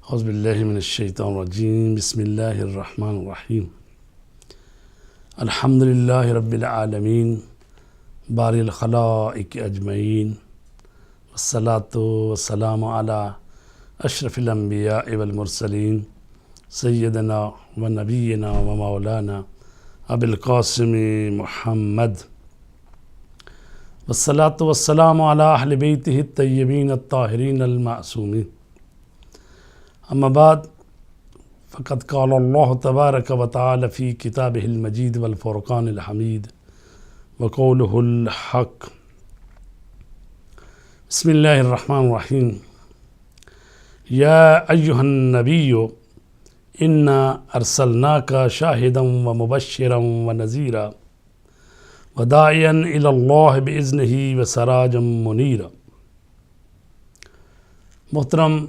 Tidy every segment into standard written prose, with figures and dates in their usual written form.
اعوذ باللہ من الشیطان الرجیم بسم اللہ الرحمن الرحیم الحمدللہ رب العالمین باری الخلائق اجمعین والصلاة والسلام علی اشرف الانبیاء والمرسلین سیدنا و نبینا و مولانا ابی القاسم محمد والصلاة والسلام علی اہل بیتہ الطیبین الطاہرین المعصومین اما بعد فقد قال اللہ تبارک و تعالی فی کتابہ المجید والفرقان الحمید وقولہ الحق بسم اللہ الرحمن الرحیم یا ایہا النبی انا ارسلناک شاہدا و مبشرا و نذیرا وداعیا الی اللہ باذنہ و سراجا منیرا۔ محترم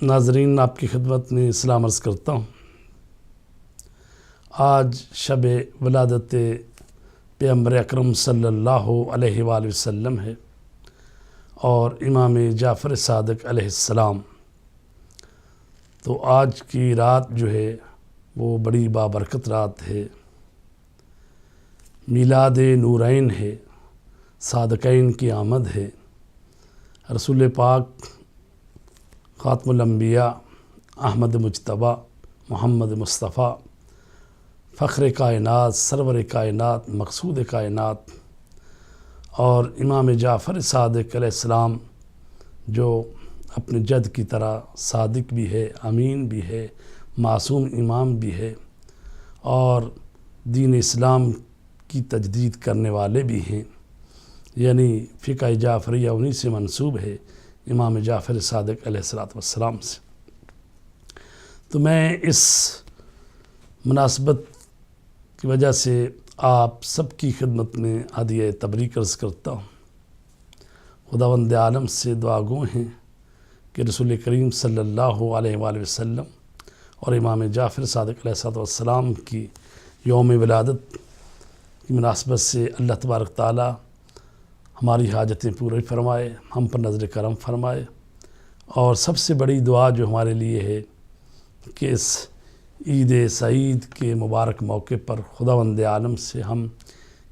ناظرین، آپ کی خدمت میں اسلام عرض کرتا ہوں۔ آج شب ولادت پیغمبر اکرم صلی اللہ علیہ وآلہ وسلم ہے اور امام جعفر صادق علیہ السلام۔ تو آج کی رات جو ہے وہ بڑی بابرکت رات ہے، میلاد نورین ہے، صادقین کی آمد ہے۔ رسول پاک خاتم الانبیاء احمد مجتبیٰ محمد مصطفیٰ فخر کائنات، سرور کائنات، مقصود کائنات اور امام جعفر صادق علیہ السلام جو اپنے جد کی طرح صادق بھی ہے، امین بھی ہے، معصوم امام بھی ہے اور دین اسلام کی تجدید کرنے والے بھی ہیں، یعنی فقہ جعفریہ انہی سے منسوب ہے، امام جعفر صادق علیہ السلام سے۔ تو میں اس مناسبت کی وجہ سے آپ سب کی خدمت میں ہدیہ تبریک عرض کرتا ہوں۔ خداوند عالم سے دعا گو ہیں کہ رسول کریم صلی اللہ علیہ وآلہ وسلم اور امام جعفر صادق علیہ السلام کی یوم ولادت کی مناسبت سے اللہ تبارک تعالی ہماری حاجتیں پوری فرمائے، ہم پر نظر کرم فرمائے، اور سب سے بڑی دعا جو ہمارے لیے ہے کہ اس عید سعید کے مبارک موقع پر خداوند عالم سے ہم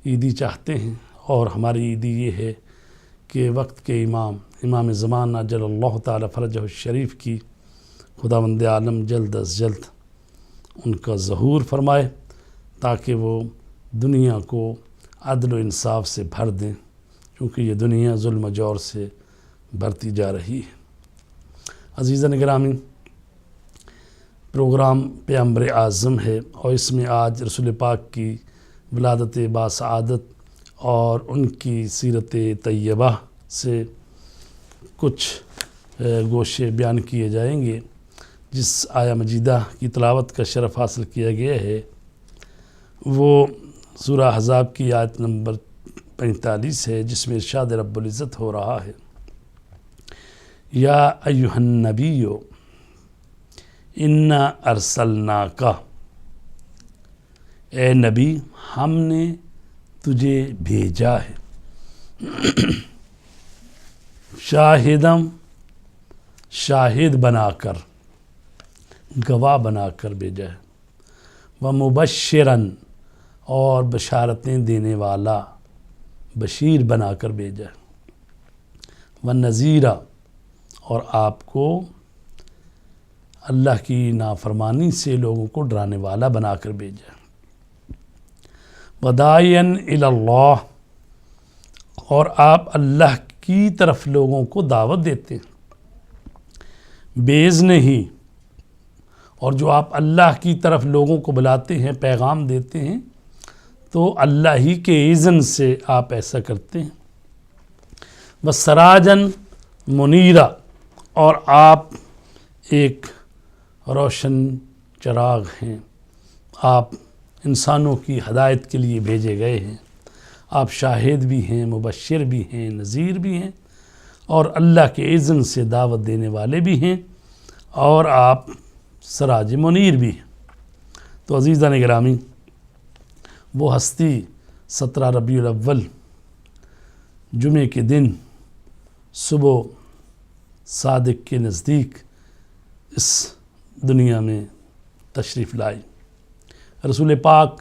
عیدی چاہتے ہیں، اور ہماری عیدی یہ ہے کہ وقت کے امام زمانہ جل اللہ تعالی فرجہ الشریف کی خداوند عالم جلد از جلد ان کا ظہور فرمائے تاکہ وہ دنیا کو عدل و انصاف سے بھر دیں، کیونکہ یہ دنیا ظلم و جور سے بھرتی جا رہی ہے۔ عزیزان گرامی، پروگرام پیغمبر اعظم ہے اور اس میں آج رسول پاک کی ولادت باسعادت اور ان کی سیرت طیبہ سے کچھ گوشے بیان کیے جائیں گے۔ جس آیہ مجیدہ کی تلاوت کا شرف حاصل کیا گیا ہے وہ سورہ احزاب کی آیت نمبر 45 ہے، جس میں ارشاد رب العزت ہو رہا ہے، یا ایہا النبی انا ارسلناک، اے نبی ہم نے تجھے بھیجا ہے، شاہدم شاہد بنا کر، گواہ بنا کر بھیجا ہے، ومبشرن اور بشارتیں دینے والا، بشیر بنا کر بھیجا ہے، ونذیرا اور آپ کو اللہ کی نافرمانی سے لوگوں کو ڈرانے والا بنا کر بھیجا ہے، وداعیا الی اللہ اور آپ اللہ کی طرف لوگوں کو دعوت دیتے ہیں، باذنہ اور جو آپ اللہ کی طرف لوگوں کو بلاتے ہیں، پیغام دیتے ہیں، تو اللہ ہی کے اذن سے آپ ایسا کرتے ہیں، وسراجا منیرا اور آپ ایک روشن چراغ ہیں، آپ انسانوں کی ہدایت کے لیے بھیجے گئے ہیں، آپ شاہد بھی ہیں، مبشر بھی ہیں، نذیر بھی ہیں، اور اللہ کے اذن سے دعوت دینے والے بھی ہیں، اور آپ سراج منیر بھی ہیں۔ تو عزیزان گرامی، وہ ہستی 17 ربیع الاول جمعے کے دن صبح صادق کے نزدیک اس دنیا میں تشریف لائی۔ رسول پاک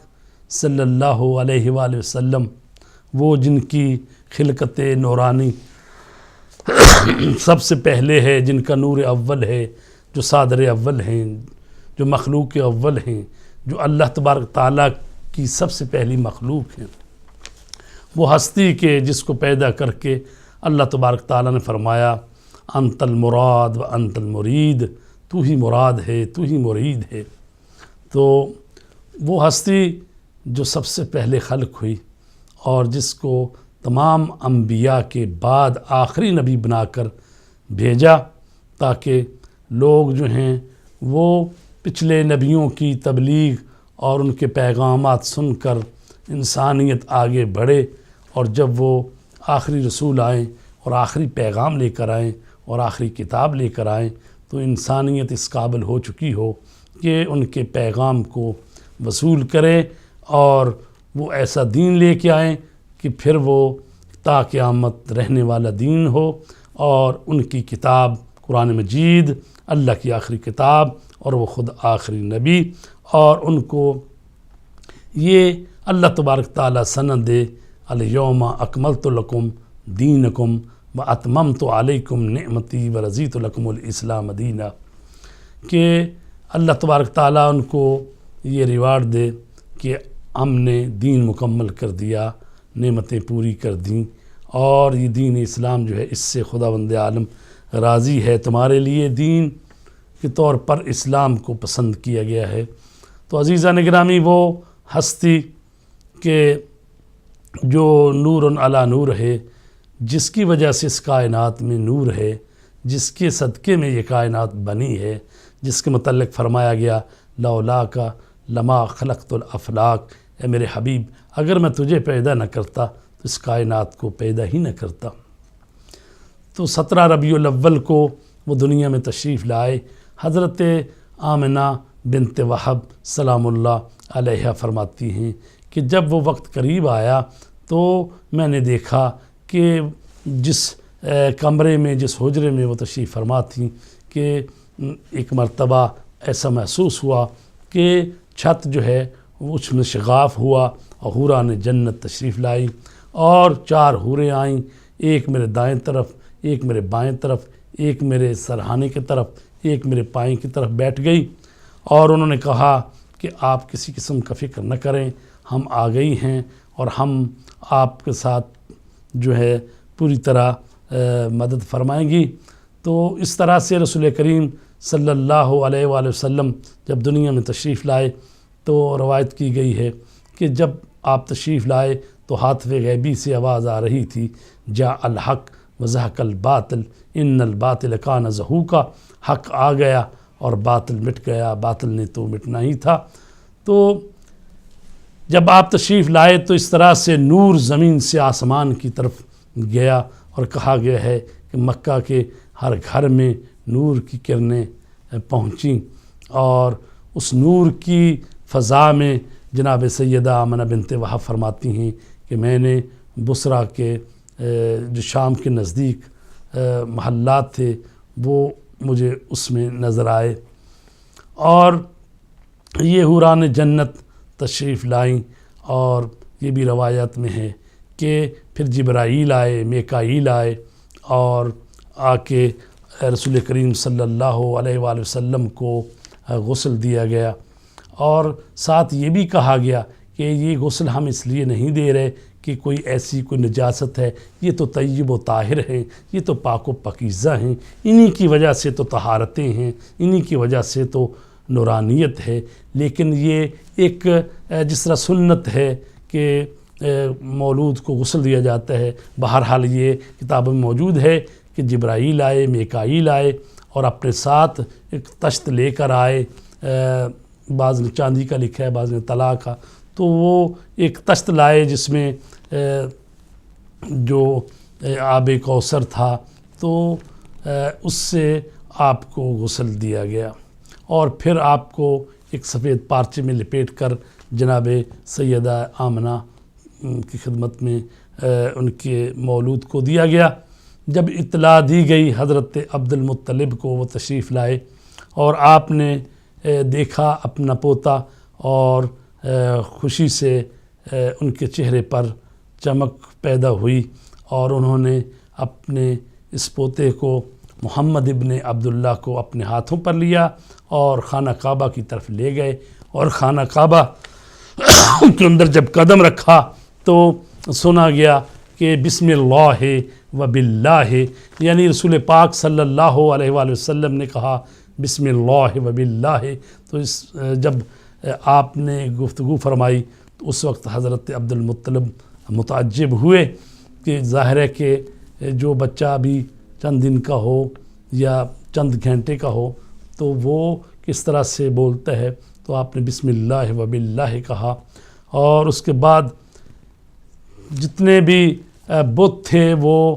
صلی اللہ علیہ وآلہ وسلم وہ جن کی خلقت نورانی سب سے پہلے ہے، جن کا نور اول ہے، جو صادر اول ہیں، جو مخلوق اول ہیں، جو اللہ تبارک تعالیٰ کی سب سے پہلی مخلوق ہیں، وہ ہستی کے جس کو پیدا کر کے اللہ تبارک تعالیٰ نے فرمایا انت المراد و انت المرید، تو ہی مراد ہے، تو ہی مرید ہے۔ تو وہ ہستی جو سب سے پہلے خلق ہوئی اور جس کو تمام انبیاء کے بعد آخری نبی بنا کر بھیجا تاکہ لوگ جو ہیں وہ پچھلے نبیوں کی تبلیغ اور ان کے پیغامات سن کر انسانیت آگے بڑھے، اور جب وہ آخری رسول آئیں اور آخری پیغام لے کر آئیں اور آخری کتاب لے کر آئیں تو انسانیت اس قابل ہو چکی ہو کہ ان کے پیغام کو وصول کرے اور وہ ایسا دین لے کے آئیں کہ پھر وہ تا قیامت رہنے والا دین ہو، اور ان کی کتاب قرآن مجید اللہ کی آخری کتاب اور وہ خود آخری نبی، اور ان کو یہ اللہ تبارک تعالیٰ سند دے الیوم اکملت لکم دینکم و اتممت علیکم نعمتی و رضیت لکم الاسلام دینا، کہ اللہ تبارک تعالیٰ ان کو یہ ریوارڈ دے کہ ہم نے دین مکمل کر دیا، نعمتیں پوری کر دیں، اور یہ دین اسلام جو ہے اس سے خداوند عالم راضی ہے، تمہارے لیے دین کے طور پر اسلام کو پسند کیا گیا ہے۔ تو عزیزان گرامی، وہ ہستی کہ جو نور علی نور ہے، جس کی وجہ سے اس کائنات میں نور ہے، جس کے صدقے میں یہ کائنات بنی ہے، جس کے متعلق فرمایا گیا لولاک لما خلقت الافلاک، اے میرے حبیب اگر میں تجھے پیدا نہ کرتا تو اس کائنات کو پیدا ہی نہ کرتا۔ تو 17 ربیع الاول کو وہ دنیا میں تشریف لائے۔ حضرت آمنہ بنت وہب سلام اللہ علیہ فرماتی ہیں کہ جب وہ وقت قریب آیا تو میں نے دیکھا کہ جس کمرے میں، جس حجرے میں وہ تشریف فرما تھیں، کہ ایک مرتبہ ایسا محسوس ہوا کہ چھت جو ہے اس میں شغاف ہوا اور حوران جنت تشریف لائی، اور 4 حوریں آئیں، ایک میرے دائیں طرف، ایک میرے بائیں طرف، ایک میرے سرہانے کی طرف، ایک میرے پائیں کی طرف بیٹھ گئی، اور انہوں نے کہا کہ آپ کسی قسم کا فکر نہ کریں، ہم آ گئی ہیں اور ہم آپ کے ساتھ جو ہے پوری طرح مدد فرمائیں گی۔ تو اس طرح سے رسول کریم صلی اللہ علیہ وآلہ وسلم جب دنیا میں تشریف لائے تو روایت کی گئی ہے کہ جب آپ تشریف لائے تو ہاتف غیبی سے آواز آ رہی تھی جاء الحق وزہق الباطل ان الباطل کان زہوقا، حق آ گیا اور باطل مٹ گیا، باطل نے تو مٹنا ہی تھا۔ تو جب آپ تشریف لائے تو اس طرح سے نور زمین سے آسمان کی طرف گیا، اور کہا گیا ہے کہ مکہ کے ہر گھر میں نور کی کرنیں پہنچیں، اور اس نور کی فضا میں جناب سیدہ آمنہ بنت وہب فرماتی ہیں کہ میں نے بصرہ کے جو شام کے نزدیک محلات تھے وہ مجھے اس میں نظر آئے، اور یہ حوران جنت تشریف لائیں، اور یہ بھی روایت میں ہے کہ پھر جبرائیل آئے، میکائیل آئے، اور آ کے رسول کریم صلی اللہ علیہ وآلہ وسلم کو غسل دیا گیا، اور ساتھ یہ بھی کہا گیا کہ یہ غسل ہم اس لیے نہیں دے رہے کہ کوئی ایسی کوئی نجاست ہے، یہ تو طیب و طاہر ہیں، یہ تو پاک و پاکیزہ ہیں، انہی کی وجہ سے تو طہارتیں ہیں، انہی کی وجہ سے تو نورانیت ہے، لیکن یہ ایک جس طرح سنت ہے کہ مولود کو غسل دیا جاتا ہے، بہرحال یہ کتاب میں موجود ہے کہ جبرائیل آئے، میکائیل آئے اور اپنے ساتھ ایک تشت لے کر آئے، بعض نے چاندی کا لکھا ہے، بعض نے طلا کا، تو وہ ایک تشت لائے جس میں جو آب کوثر تھا، تو اس سے آپ کو غسل دیا گیا، اور پھر آپ کو ایک سفید پارچے میں لپیٹ کر جناب سیدہ آمنہ کی خدمت میں ان کے مولود کو دیا گیا۔ جب اطلاع دی گئی حضرت عبد المطلب کو، وہ تشریف لائے اور آپ نے دیکھا اپنا پوتا اور خوشی سے ان کے چہرے پر چمک پیدا ہوئی اور انہوں نے اپنے اس پوتے کو محمد ابن عبداللہ کو اپنے ہاتھوں پر لیا اور خانہ کعبہ کی طرف لے گئے، اور خانہ کعبہ کے اندر جب قدم رکھا تو سنا گیا کہ بسم اللہ و باللہ، یعنی رسول پاک صلی اللہ علیہ وآلہ وسلم نے کہا بسم اللہ و باللہ، تو جب آپ نے گفتگو فرمائی تو اس وقت حضرت عبد المطلب متعجب ہوئے کہ ظاہر ہے کہ جو بچہ بھی چند دن کا ہو یا چند گھنٹے کا ہو تو وہ کس طرح سے بولتا ہے، تو آپ نے بسم اللہ و باللہ کہا، اور اس کے بعد جتنے بھی بت تھے وہ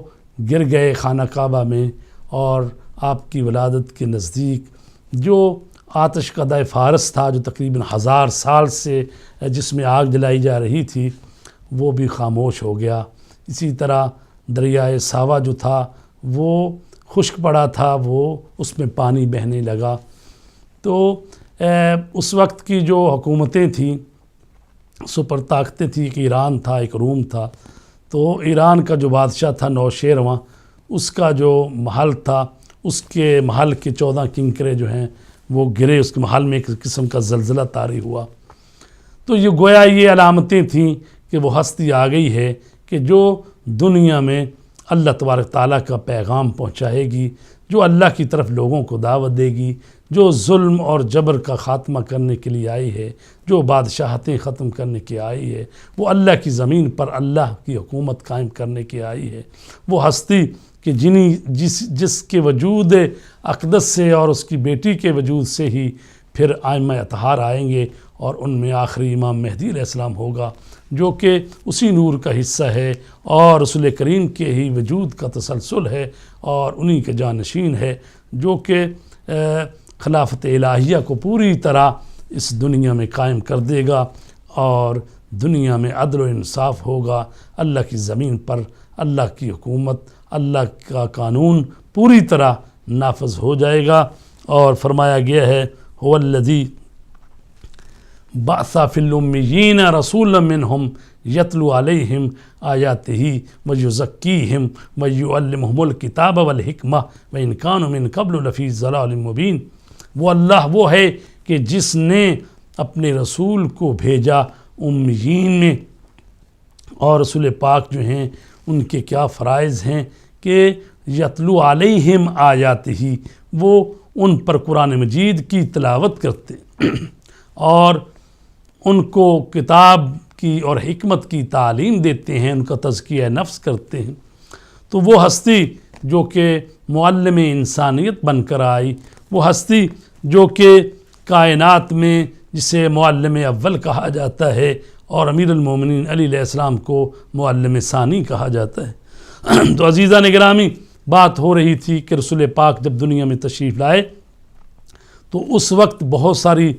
گر گئے خانہ کعبہ میں، اور آپ کی ولادت کے نزدیک جو آتش قدہ فارس تھا جو تقریباً 1000 سال سے جس میں آگ جلائی جا رہی تھی وہ بھی خاموش ہو گیا۔ اسی طرح دریائے ساوا جو تھا وہ خشک پڑا تھا، وہ اس میں پانی بہنے لگا۔ تو اس وقت کی جو حکومتیں تھیں سپر طاقتیں تھیں، ایک ایران تھا، ایک روم تھا، تو ایران کا جو بادشاہ تھا نوشیروان، اس کا جو محل تھا اس کے محل کے 14 کنکرے جو ہیں وہ گرے، اس کے محل میں ایک قسم کا زلزلہ طاری ہوا۔ تو یہ گویا یہ علامتیں تھیں کہ وہ ہستی آ گئی ہے کہ جو دنیا میں اللہ تبارک تعالیٰ کا پیغام پہنچائے گی، جو اللہ کی طرف لوگوں کو دعوت دے گی، جو ظلم اور جبر کا خاتمہ کرنے کے لیے آئی ہے، جو بادشاہتیں ختم کرنے کی آئی ہے، وہ اللہ کی زمین پر اللہ کی حکومت قائم کرنے کی آئی ہے۔ وہ ہستی کہ جس کے وجود اقدس سے اور اس کی بیٹی کے وجود سے ہی پھر ائمہ اطہار آئیں گے، اور ان میں آخری امام مہدی علیہ السلام ہوگا جو کہ اسی نور کا حصہ ہے اور رسول کریم کے ہی وجود کا تسلسل ہے اور انہی کے جانشین ہے، جو کہ خلافت الہیہ کو پوری طرح اس دنیا میں قائم کر دے گا، اور دنیا میں عدل و انصاف ہوگا، اللہ کی زمین پر اللہ کی حکومت، اللہ کا قانون پوری طرح نافذ ہو جائے گا۔ اور فرمایا گیا ہے هو الذی بعث فی الامیین رسولا منہم یتلو علیہم آیاتہ ویزکیہم ویعلمہم الکتاب والحکمہ وان کانوا من قبل لفی ضلال مبین۔ وہ اللہ وہ ہے کہ جس نے اپنے رسول کو بھیجا امیین میں، اور رسول پاک جو ہیں ان کے کیا فرائض ہیں کہ یتلو علیہم آیاتہ، وہ ان پر قرآن مجید کی تلاوت کرتے اور ان کو کتاب کی اور حکمت کی تعلیم دیتے ہیں، ان کا تزکیہ نفس کرتے ہیں۔ تو وہ ہستی جو کہ معلم انسانیت بن کر آئی، وہ ہستی جو کہ کائنات میں جسے معلم اول کہا جاتا ہے اور امیر المومنین علی علیہ السلام کو معلم ثانی کہا جاتا ہے۔ تو عزیزان گرامی، بات ہو رہی تھی کہ رسول پاک جب دنیا میں تشریف لائے تو اس وقت بہت ساری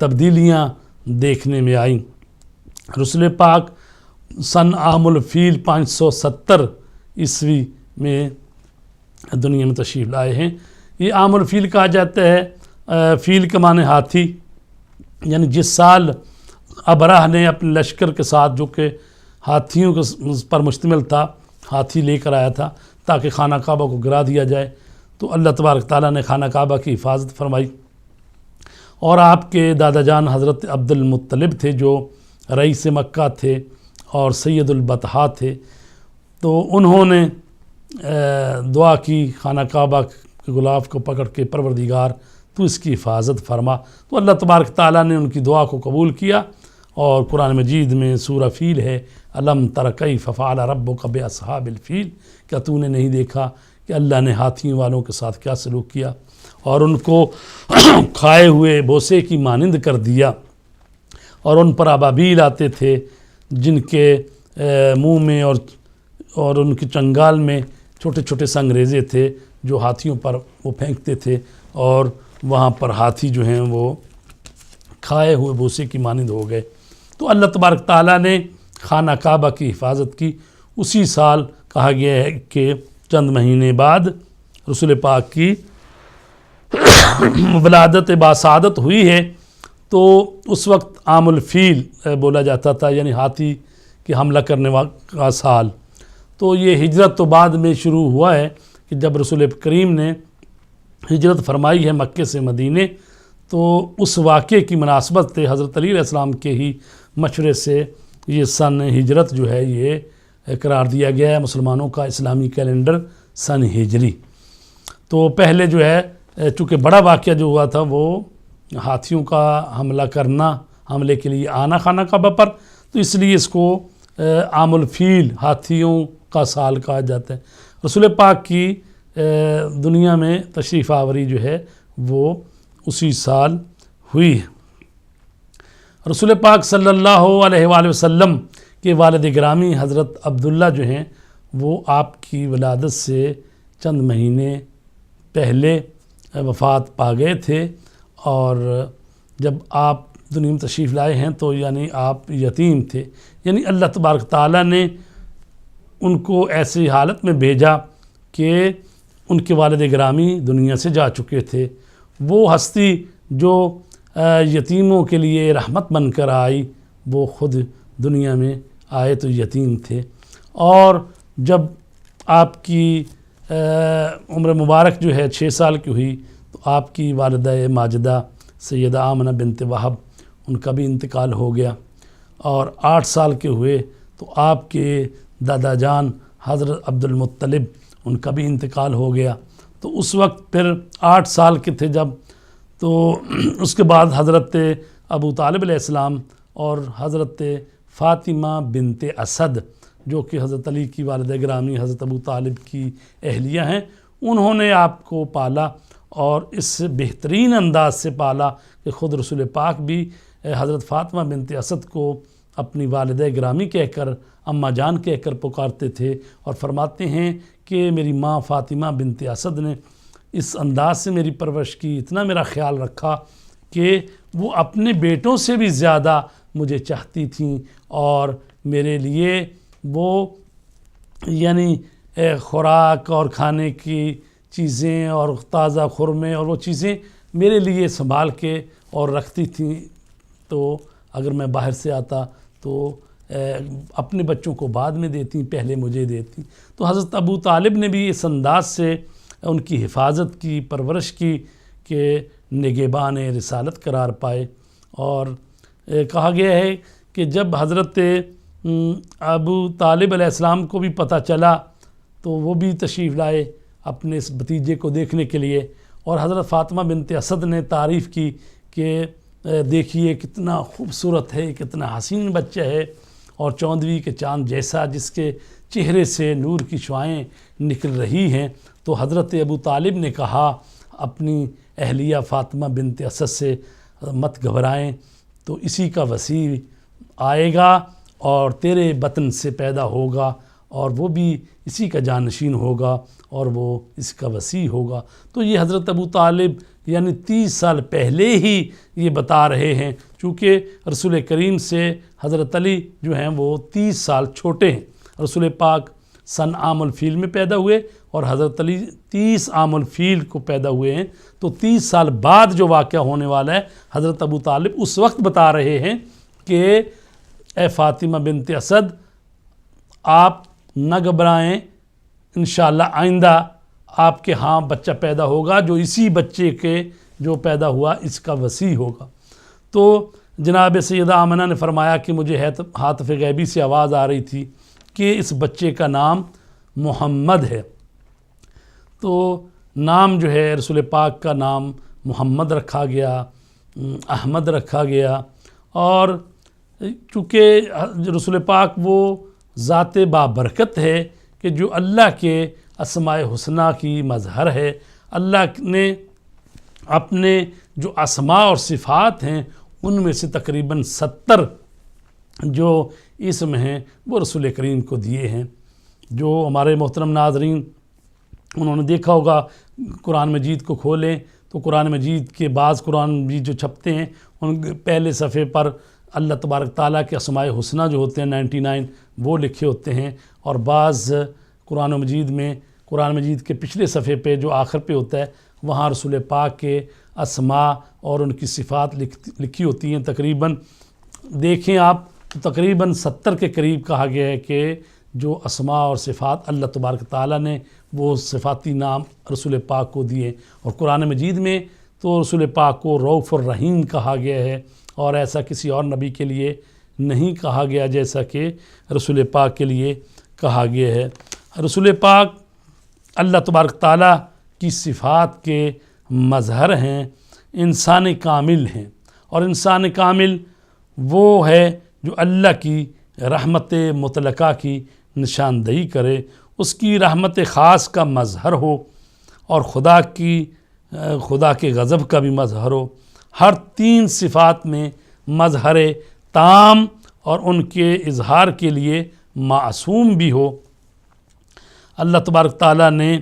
تبدیلیاں دیکھنے میں آئیں۔ رسول پاک سن عام الفیل 570 عیسوی میں دنیا میں تشریف لائے ہیں۔ یہ عام الفیل کہا جاتا ہے، فیل کا معنی ہاتھی، یعنی جس سال ابرہ نے اپنے لشکر کے ساتھ جو کہ ہاتھیوں پر مشتمل تھا، ہاتھی لے کر آیا تھا تاکہ خانہ کعبہ کو گرا دیا جائے، تو اللہ تبارک تعالیٰ نے خانہ کعبہ کی حفاظت فرمائی، اور آپ کے دادا جان حضرت عبد المطلب تھے جو رئیس مکہ تھے اور سید البطحاء تھے، تو انہوں نے دعا کی خانہ کعبہ کے غلاف کو پکڑ کے، پروردگار تو اس کی حفاظت فرما۔ تو اللہ تبارک تعالیٰ نے ان کی دعا کو قبول کیا، اور قرآن مجید میں سورہ فیل ہے، الم تر کیف فعل ربک باصحاب الفیل، کیا تو نے نہیں دیکھا کہ اللہ نے ہاتھیوں والوں کے ساتھ کیا سلوک کیا، اور ان کو کھائے ہوئے بوسے کی مانند کر دیا، اور ان پر ابابیل آتے تھے جن کے منہ میں اور ان کی چنگال میں چھوٹے چھوٹے سنگریزے تھے جو ہاتھیوں پر وہ پھینکتے تھے، اور وہاں پر ہاتھی جو ہیں وہ کھائے ہوئے بوسے کی مانند ہو گئے۔ تو اللہ تبارک تعالیٰ نے خانہ کعبہ کی حفاظت کی۔ اسی سال کہا گیا ہے کہ چند مہینے بعد رسول پاک کی ولادت باسعادت ہوئی ہے تو اس وقت عام الفیل بولا جاتا تھا، یعنی ہاتھی کے حملہ کرنے کا سال۔ تو یہ ہجرت تو بعد میں شروع ہوا ہے کہ جب رسول کریم نے ہجرت فرمائی ہے مکے سے مدینے، تو اس واقعے کی مناسبت سے حضرت علی علیہ السلام کے ہی مشورے سے یہ سن ہجرت جو ہے یہ قرار دیا گیا ہے مسلمانوں کا اسلامی کیلنڈر سن ہجری۔ تو پہلے جو ہے چونکہ بڑا واقعہ جو ہوا تھا وہ ہاتھیوں کا حملہ کرنا، حملے کے لیے آنا خانہ کعبہ پر، تو اس لیے اس کو عام الفیل ہاتھیوں کا سال کہا جاتا ہے۔ رسول پاک کی دنیا میں تشریف آوری جو ہے وہ اسی سال ہوئی ہے۔ رسول پاک صلی اللہ علیہ وآلہ وسلم کے والد گرامی حضرت عبداللہ جو ہیں وہ آپ کی ولادت سے چند مہینے پہلے وفات پا گئے تھے، اور جب آپ دنیا میں تشریف لائے ہیں تو یعنی آپ یتیم تھے، یعنی اللہ تبارک تعالیٰ نے ان کو ایسی حالت میں بھیجا کہ ان کے والد گرامی دنیا سے جا چکے تھے۔ وہ ہستی جو یتیموں کے لیے رحمت بن کر آئی وہ خود دنیا میں آئے تو یتیم تھے، اور جب آپ کی عمر مبارک جو ہے 6 سال کی ہوئی تو آپ کی والدہ ماجدہ سیدہ آمنہ بنت وہب ان کا بھی انتقال ہو گیا، اور 8 سال کے ہوئے تو آپ کے دادا جان حضرت عبد المطلب ان کا بھی انتقال ہو گیا۔ تو اس وقت پھر 8 سال کے تھے جب، تو اس کے بعد حضرت ابو طالب علیہ السلام اور حضرت فاطمہ بنت اسد جو کہ حضرت علی کی والدہ گرامی حضرت ابو طالب کی اہلیہ ہیں، انہوں نے آپ کو پالا، اور اس بہترین انداز سے پالا کہ خود رسول پاک بھی حضرت فاطمہ بنت اسد کو اپنی والدہ گرامی کہہ کر، اماں جان کہہ کر پکارتے تھے، اور فرماتے ہیں کہ میری ماں فاطمہ بنت اسد نے اس انداز سے میری پرورش کی، اتنا میرا خیال رکھا کہ وہ اپنے بیٹوں سے بھی زیادہ مجھے چاہتی تھیں، اور میرے لیے وہ یعنی خوراک اور کھانے کی چیزیں اور تازہ خرمے اور وہ چیزیں میرے لیے سنبھال کے اور رکھتی تھیں، تو اگر میں باہر سے آتا تو اپنے بچوں کو بعد میں دیتی، پہلے مجھے دیتی۔ تو حضرت ابو طالب نے بھی اس انداز سے ان کی حفاظت کی، پرورش کی کہ نگہبان رسالت قرار پائے۔ اور کہا گیا ہے کہ جب حضرت ابو طالب علیہ السلام کو بھی پتہ چلا تو وہ بھی تشریف لائے اپنے اس بھتیجے کو دیکھنے کے لیے، اور حضرت فاطمہ بنت اسد نے تعریف کی کہ دیکھیے کتنا خوبصورت ہے، کتنا حسین بچہ ہے، اور 14ویں کے چاند جیسا، جس کے چہرے سے نور کی شعائیں نکل رہی ہیں۔ تو حضرت ابو طالب نے کہا اپنی اہلیہ فاطمہ بنت اسد سے مت گھبرائیں، تو اسی کا وسیع آئے گا اور تیرے بطن سے پیدا ہوگا، اور وہ بھی اسی کا جانشین ہوگا، اور وہ اس کا وسیع ہوگا۔ تو یہ حضرت ابو طالب یعنی 30 سال پہلے ہی یہ بتا رہے ہیں، چونکہ رسول کریم سے حضرت علی جو ہیں وہ 30 سال چھوٹے ہیں۔ رسول پاک سن عام الفیل میں پیدا ہوئے اور حضرت علی 30 عام الفیل کو پیدا ہوئے ہیں، تو 30 سال بعد جو واقعہ ہونے والا ہے حضرت ابو طالب اس وقت بتا رہے ہیں کہ اے فاطمہ بنت اسد آپ نہ گھبرائیں، انشاءاللہ آئندہ آپ کے ہاں بچہ پیدا ہوگا جو اسی بچے کے جو پیدا ہوا اس کا وسیع ہوگا۔ تو جناب سیدہ آمنہ نے فرمایا کہ مجھے ہاتف غیبی سے آواز آ رہی تھی کہ اس بچے کا نام محمد ہے۔ تو نام جو ہے رسول پاک کا نام محمد رکھا گیا، احمد رکھا گیا، اور چونکہ رسول پاک وہ ذات بابرکت ہے کہ جو اللہ کے اسماء حسنہ کی مظہر ہے۔ اللہ نے اپنے جو اسماء اور صفات ہیں ان میں سے تقریباً 70 جو اسم ہیں وہ رسول کریم کو دیے ہیں۔ جو ہمارے محترم ناظرین انہوں نے دیکھا ہوگا، قرآن مجید کو کھولیں تو قرآن مجید کے بعض قرآن مجید جو چھپتے ہیں ان کے پہلے صفحے پر اللہ تبارک تعالیٰ کے اسماء حسنہ جو ہوتے ہیں 99 وہ لکھے ہوتے ہیں، اور بعض قرآن مجید میں قرآن مجید کے پچھلے صفحے پہ جو آخر پہ ہوتا ہے وہاں رسول پاک کے اسماء اور ان کی صفات لکھی ہوتی ہیں تقریباً. دیکھیں آپ تو تقریباً 70 کے قریب کہا گیا ہے کہ جو اسماء اور صفات اللہ تبارک تعالیٰ نے وہ صفاتی نام رسول پاک کو دیے. اور قرآن مجید میں تو رسول پاک کو رؤوف الرحیم کہا گیا ہے، اور ایسا کسی اور نبی کے لیے نہیں کہا گیا جیسا کہ رسول پاک کے لیے کہا گیا ہے. رسول پاک اللہ تبارک تعالیٰ کی صفات کے مظہر ہیں، انسان کامل ہیں. اور انسان کامل وہ ہے جو اللہ کی رحمت مطلقہ کی نشاندہی کرے، اس کی رحمت خاص کا مظہر ہو، اور خدا کے غضب کا بھی مظہر ہو. ہر 3 صفات میں مظہر تام اور ان کے اظہار کے لیے معصوم بھی ہو. اللہ تبارک تعالیٰ نے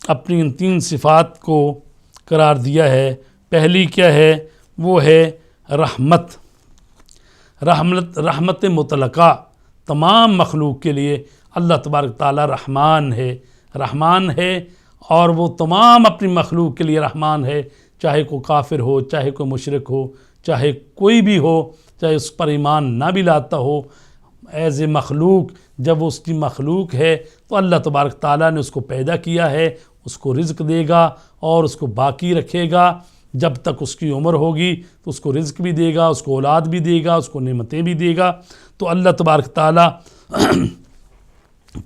اپنی ان 3 صفات کو قرار دیا ہے. پہلی کیا ہے؟ وہ ہے رحمت مطلقہ. تمام مخلوق کے لیے اللہ تبارک تعالیٰ رحمان ہے اور وہ تمام اپنی مخلوق کے لیے رحمان ہے، چاہے کوئی کافر ہو، چاہے کوئی مشرک ہو، چاہے کوئی بھی ہو، چاہے اس پر ایمان نہ بھی لاتا ہو. ایز اے مخلوق جب وہ اس کی مخلوق ہے تو اللہ تبارک تعالیٰ نے اس کو پیدا کیا ہے، اس کو رزق دے گا اور اس کو باقی رکھے گا. جب تک اس کی عمر ہوگی تو اس کو رزق بھی دے گا، اس کو اولاد بھی دے گا، اس کو نعمتیں بھی دے گا. تو اللہ تبارک تعالیٰ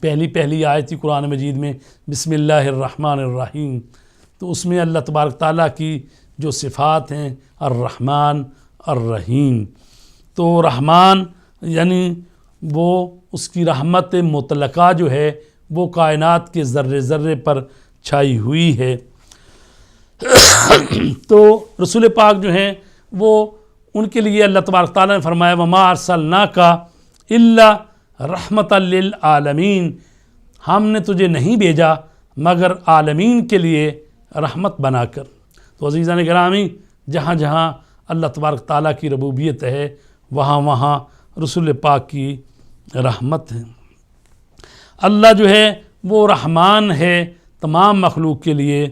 پہلی آیت تھی قرآن مجید میں بسم اللہ الرحمن الرحیم، تو اس میں اللہ تبارک تعالیٰ کی جو صفات ہیں الرحمن الرحیم. تو رحمان یعنی وہ اس کی رحمت مطلقہ جو ہے وہ کائنات کے ذرے ذرے پر چھائی ہوئی ہے. تو رسول پاک جو ہیں وہ ان کے لیے اللہ تبارک تعالیٰ نے فرمایا وَمَا أَرْسَلْنَاكَ إِلَّا رَحْمَةً لِّلْعَالَمِينَ، ہم نے تجھے نہیں بھیجا مگر عالمین کے لیے رحمت بنا کر. تو عزیزان گرامی، جہاں جہاں اللہ تبارک تعالیٰ کی ربوبیت ہے وہاں رسول پاک کی رحمت ہے. اللہ جو ہے وہ رحمان ہے تمام مخلوق کے لیے،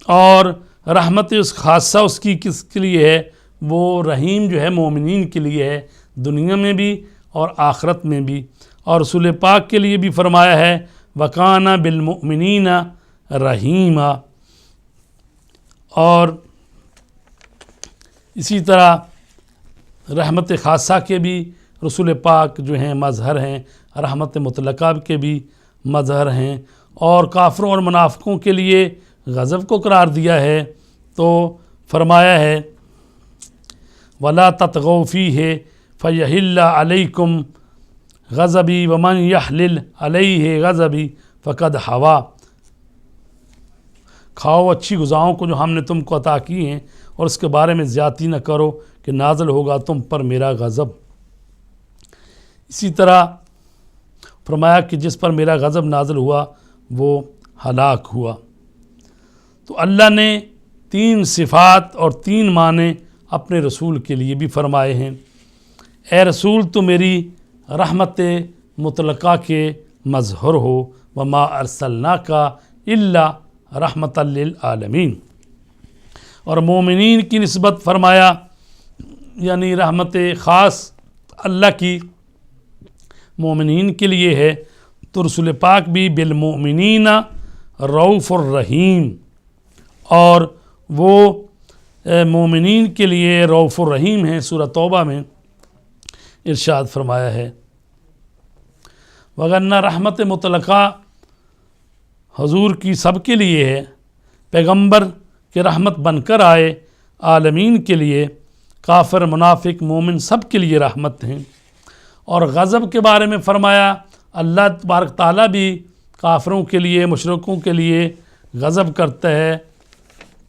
اور رحمت اس خاصہ اس کی کس کے لیے ہے؟ وہ رحیم جو ہے مومنین کے لیے ہے، دنیا میں بھی اور آخرت میں بھی. اور رسول پاک کے لیے بھی فرمایا ہے وَكَانَ بِالْمُؤْمِنِينَ رَحِيمًا. اور اسی طرح رحمت خاصہ کے بھی رسول پاک جو ہیں مظہر ہیں، رحمت مطلقہ کے بھی مظہر ہیں. اور کافروں اور منافقوں کے لیے غضب کو قرار دیا ہے تو فرمایا ہے وَلَا تَطْغَوْا فِيهِ فَيَحِلَّ عَلَيْكُمْ غَضَبِي وَمَنْ يَحْلِلْ عَلَيْهِ غَضَبِي فَقَدْ حَوَا. کھاؤ اچھی غذاؤں کو جو ہم نے تم کو عطا کی ہیں، اور اس کے بارے میں زیادتی نہ کرو کہ نازل ہوگا تم پر میرا غضب. اسی طرح فرمایا کہ جس پر میرا غضب نازل ہوا وہ ہلاک ہوا. تو اللہ نے 3 صفات اور 3 معنی اپنے رسول کے لیے بھی فرمائے ہیں. اے رسول تو میری رحمت مطلقہ کے مظہر ہو، وما ارسلناک الا رحمۃ للعالمین. اور مومنین کی نسبت فرمایا یعنی رحمت خاص اللہ کی مومنین کے لیے ہے. تو رسول پاک بھی بالمؤمنین رؤوف الرحیم، اور وہ مومنین کے لیے رؤوف الرحیم ہیں. سورہ توبہ میں ارشاد فرمایا ہے وگرنہ رحمت مطلقہ حضور کی سب کے لیے ہے، پیغمبر کے رحمت بن کر آئے عالمین کے لیے، کافر منافق مومن سب کے لیے رحمت ہیں. اور غضب کے بارے میں فرمایا اللہ تبارک تعالیٰ بھی کافروں کے لیے مشرکوں کے لیے غضب کرتا ہے.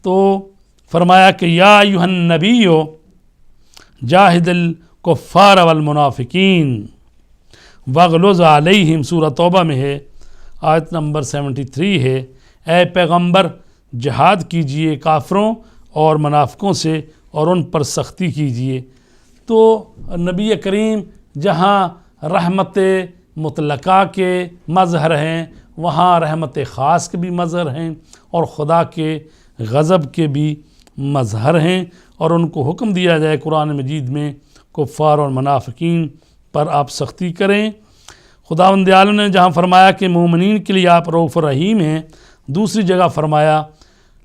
تو فرمایا کہ یا ایھا النبی جاہد الکفار والمنافقین واغلظ علیہم. سورہ توبہ میں ہے، آیت نمبر 73 ہے. اے پیغمبر جہاد کیجئے کافروں اور منافقوں سے اور ان پر سختی کیجئے. تو نبی کریم جہاں رحمت مطلقہ کے مظہر ہیں وہاں رحمت خاص کے بھی مظہر ہیں، اور خدا کے غضب کے بھی مظہر ہیں، اور ان کو حکم دیا جائے قرآن مجید میں کفار اور منافقین پر آپ سختی کریں۔ خداوند عالم نے جہاں فرمایا کہ مومنین کے لیے آپ رؤوف رحیم ہیں، دوسری جگہ فرمایا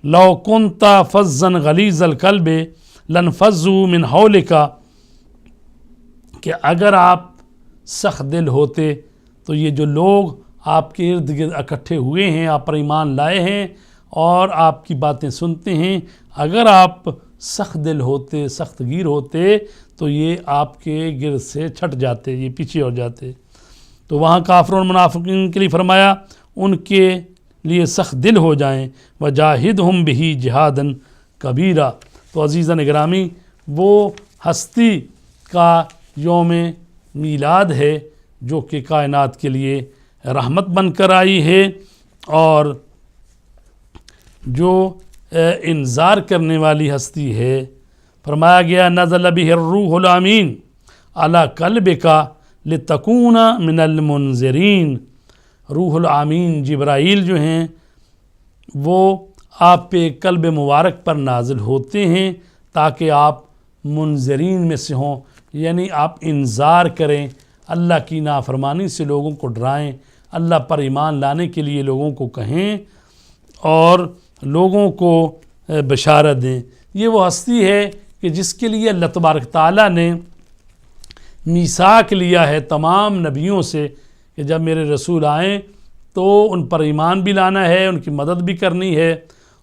لو کنت فظا غلیظ القلب لانفضوا من حولک، کہ اگر آپ سخت دل ہوتے تو یہ جو لوگ آپ کے ارد گرد اکٹھے ہوئے ہیں، آپ پر ایمان لائے ہیں اور آپ کی باتیں سنتے ہیں، اگر آپ سخت دل ہوتے، سخت گیر ہوتے تو یہ آپ کے گرد سے چھٹ جاتے، یہ پیچھے ہو جاتے۔ تو وہاں کافروں اور منافقین کے لیے فرمایا ان کے لیے سخت دل ہو جائیں، وجاہدہم بہ جہادا کبیرا۔ تو عزیزان گرامی، وہ ہستی کا یوم میلاد ہے جو کہ کائنات کے لیے رحمت بن کر آئی ہے، اور جو انذار کرنے والی ہستی ہے۔ فرمایا گیا نزل بہ الروح الامین علی قلبک لتکون من المنذرین۔ روح الامین جبرائیل جو ہیں وہ آپ پہ قلب مبارک پر نازل ہوتے ہیں تاکہ آپ منذرین میں سے ہوں، یعنی آپ انذار کریں، اللہ کی نافرمانی سے لوگوں کو ڈرائیں، اللہ پر ایمان لانے کے لیے لوگوں کو کہیں اور لوگوں کو بشارت دیں۔ یہ وہ ہستی ہے کہ جس کے لیے اللہ تبارک تعالیٰ نے میثاق لیا ہے تمام نبیوں سے کہ جب میرے رسول آئیں تو ان پر ایمان بھی لانا ہے، ان کی مدد بھی کرنی ہے،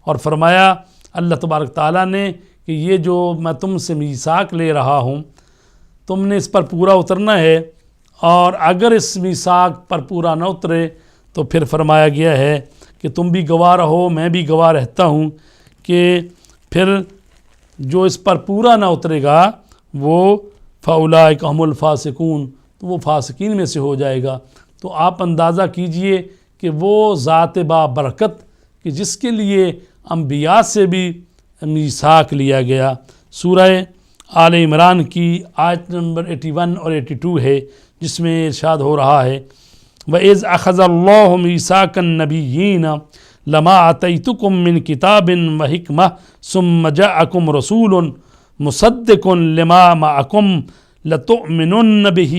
اور فرمایا اللہ تبارک تعالیٰ نے کہ یہ جو میں تم سے میثاق لے رہا ہوں تم نے اس پر پورا اترنا ہے، اور اگر اس میثاق پر پورا نہ اترے تو پھر فرمایا گیا ہے کہ تم بھی گواہ رہو، میں بھی گواہ رہتا ہوں کہ پھر جو اس پر پورا نہ اترے گا وہ فاولئک هم الفاسقون، تو وہ فاسقین میں سے ہو جائے گا۔ تو آپ اندازہ کیجئے کہ وہ ذات بابرکت کہ جس کے لیے انبیاء سے بھی میثاق لیا گیا۔ سورہ آل عمران کی آیت نمبر 81 اور 82 ہے جس میں ارشاد ہو رہا ہے وَإِذْ أَخَذَ اللَّهُ مِيثَاقَ النَّبِيِّينَ لَمَا آتَيْتُكُم مِّن كِتَابٍ وَحِكْمَةٍ ثُمَّ جَاءَكُمْ رَسُولٌ مُصَدِّقٌ لِّمَا مَعَكُمْ لَتُؤْمِنُنَّ بِهِ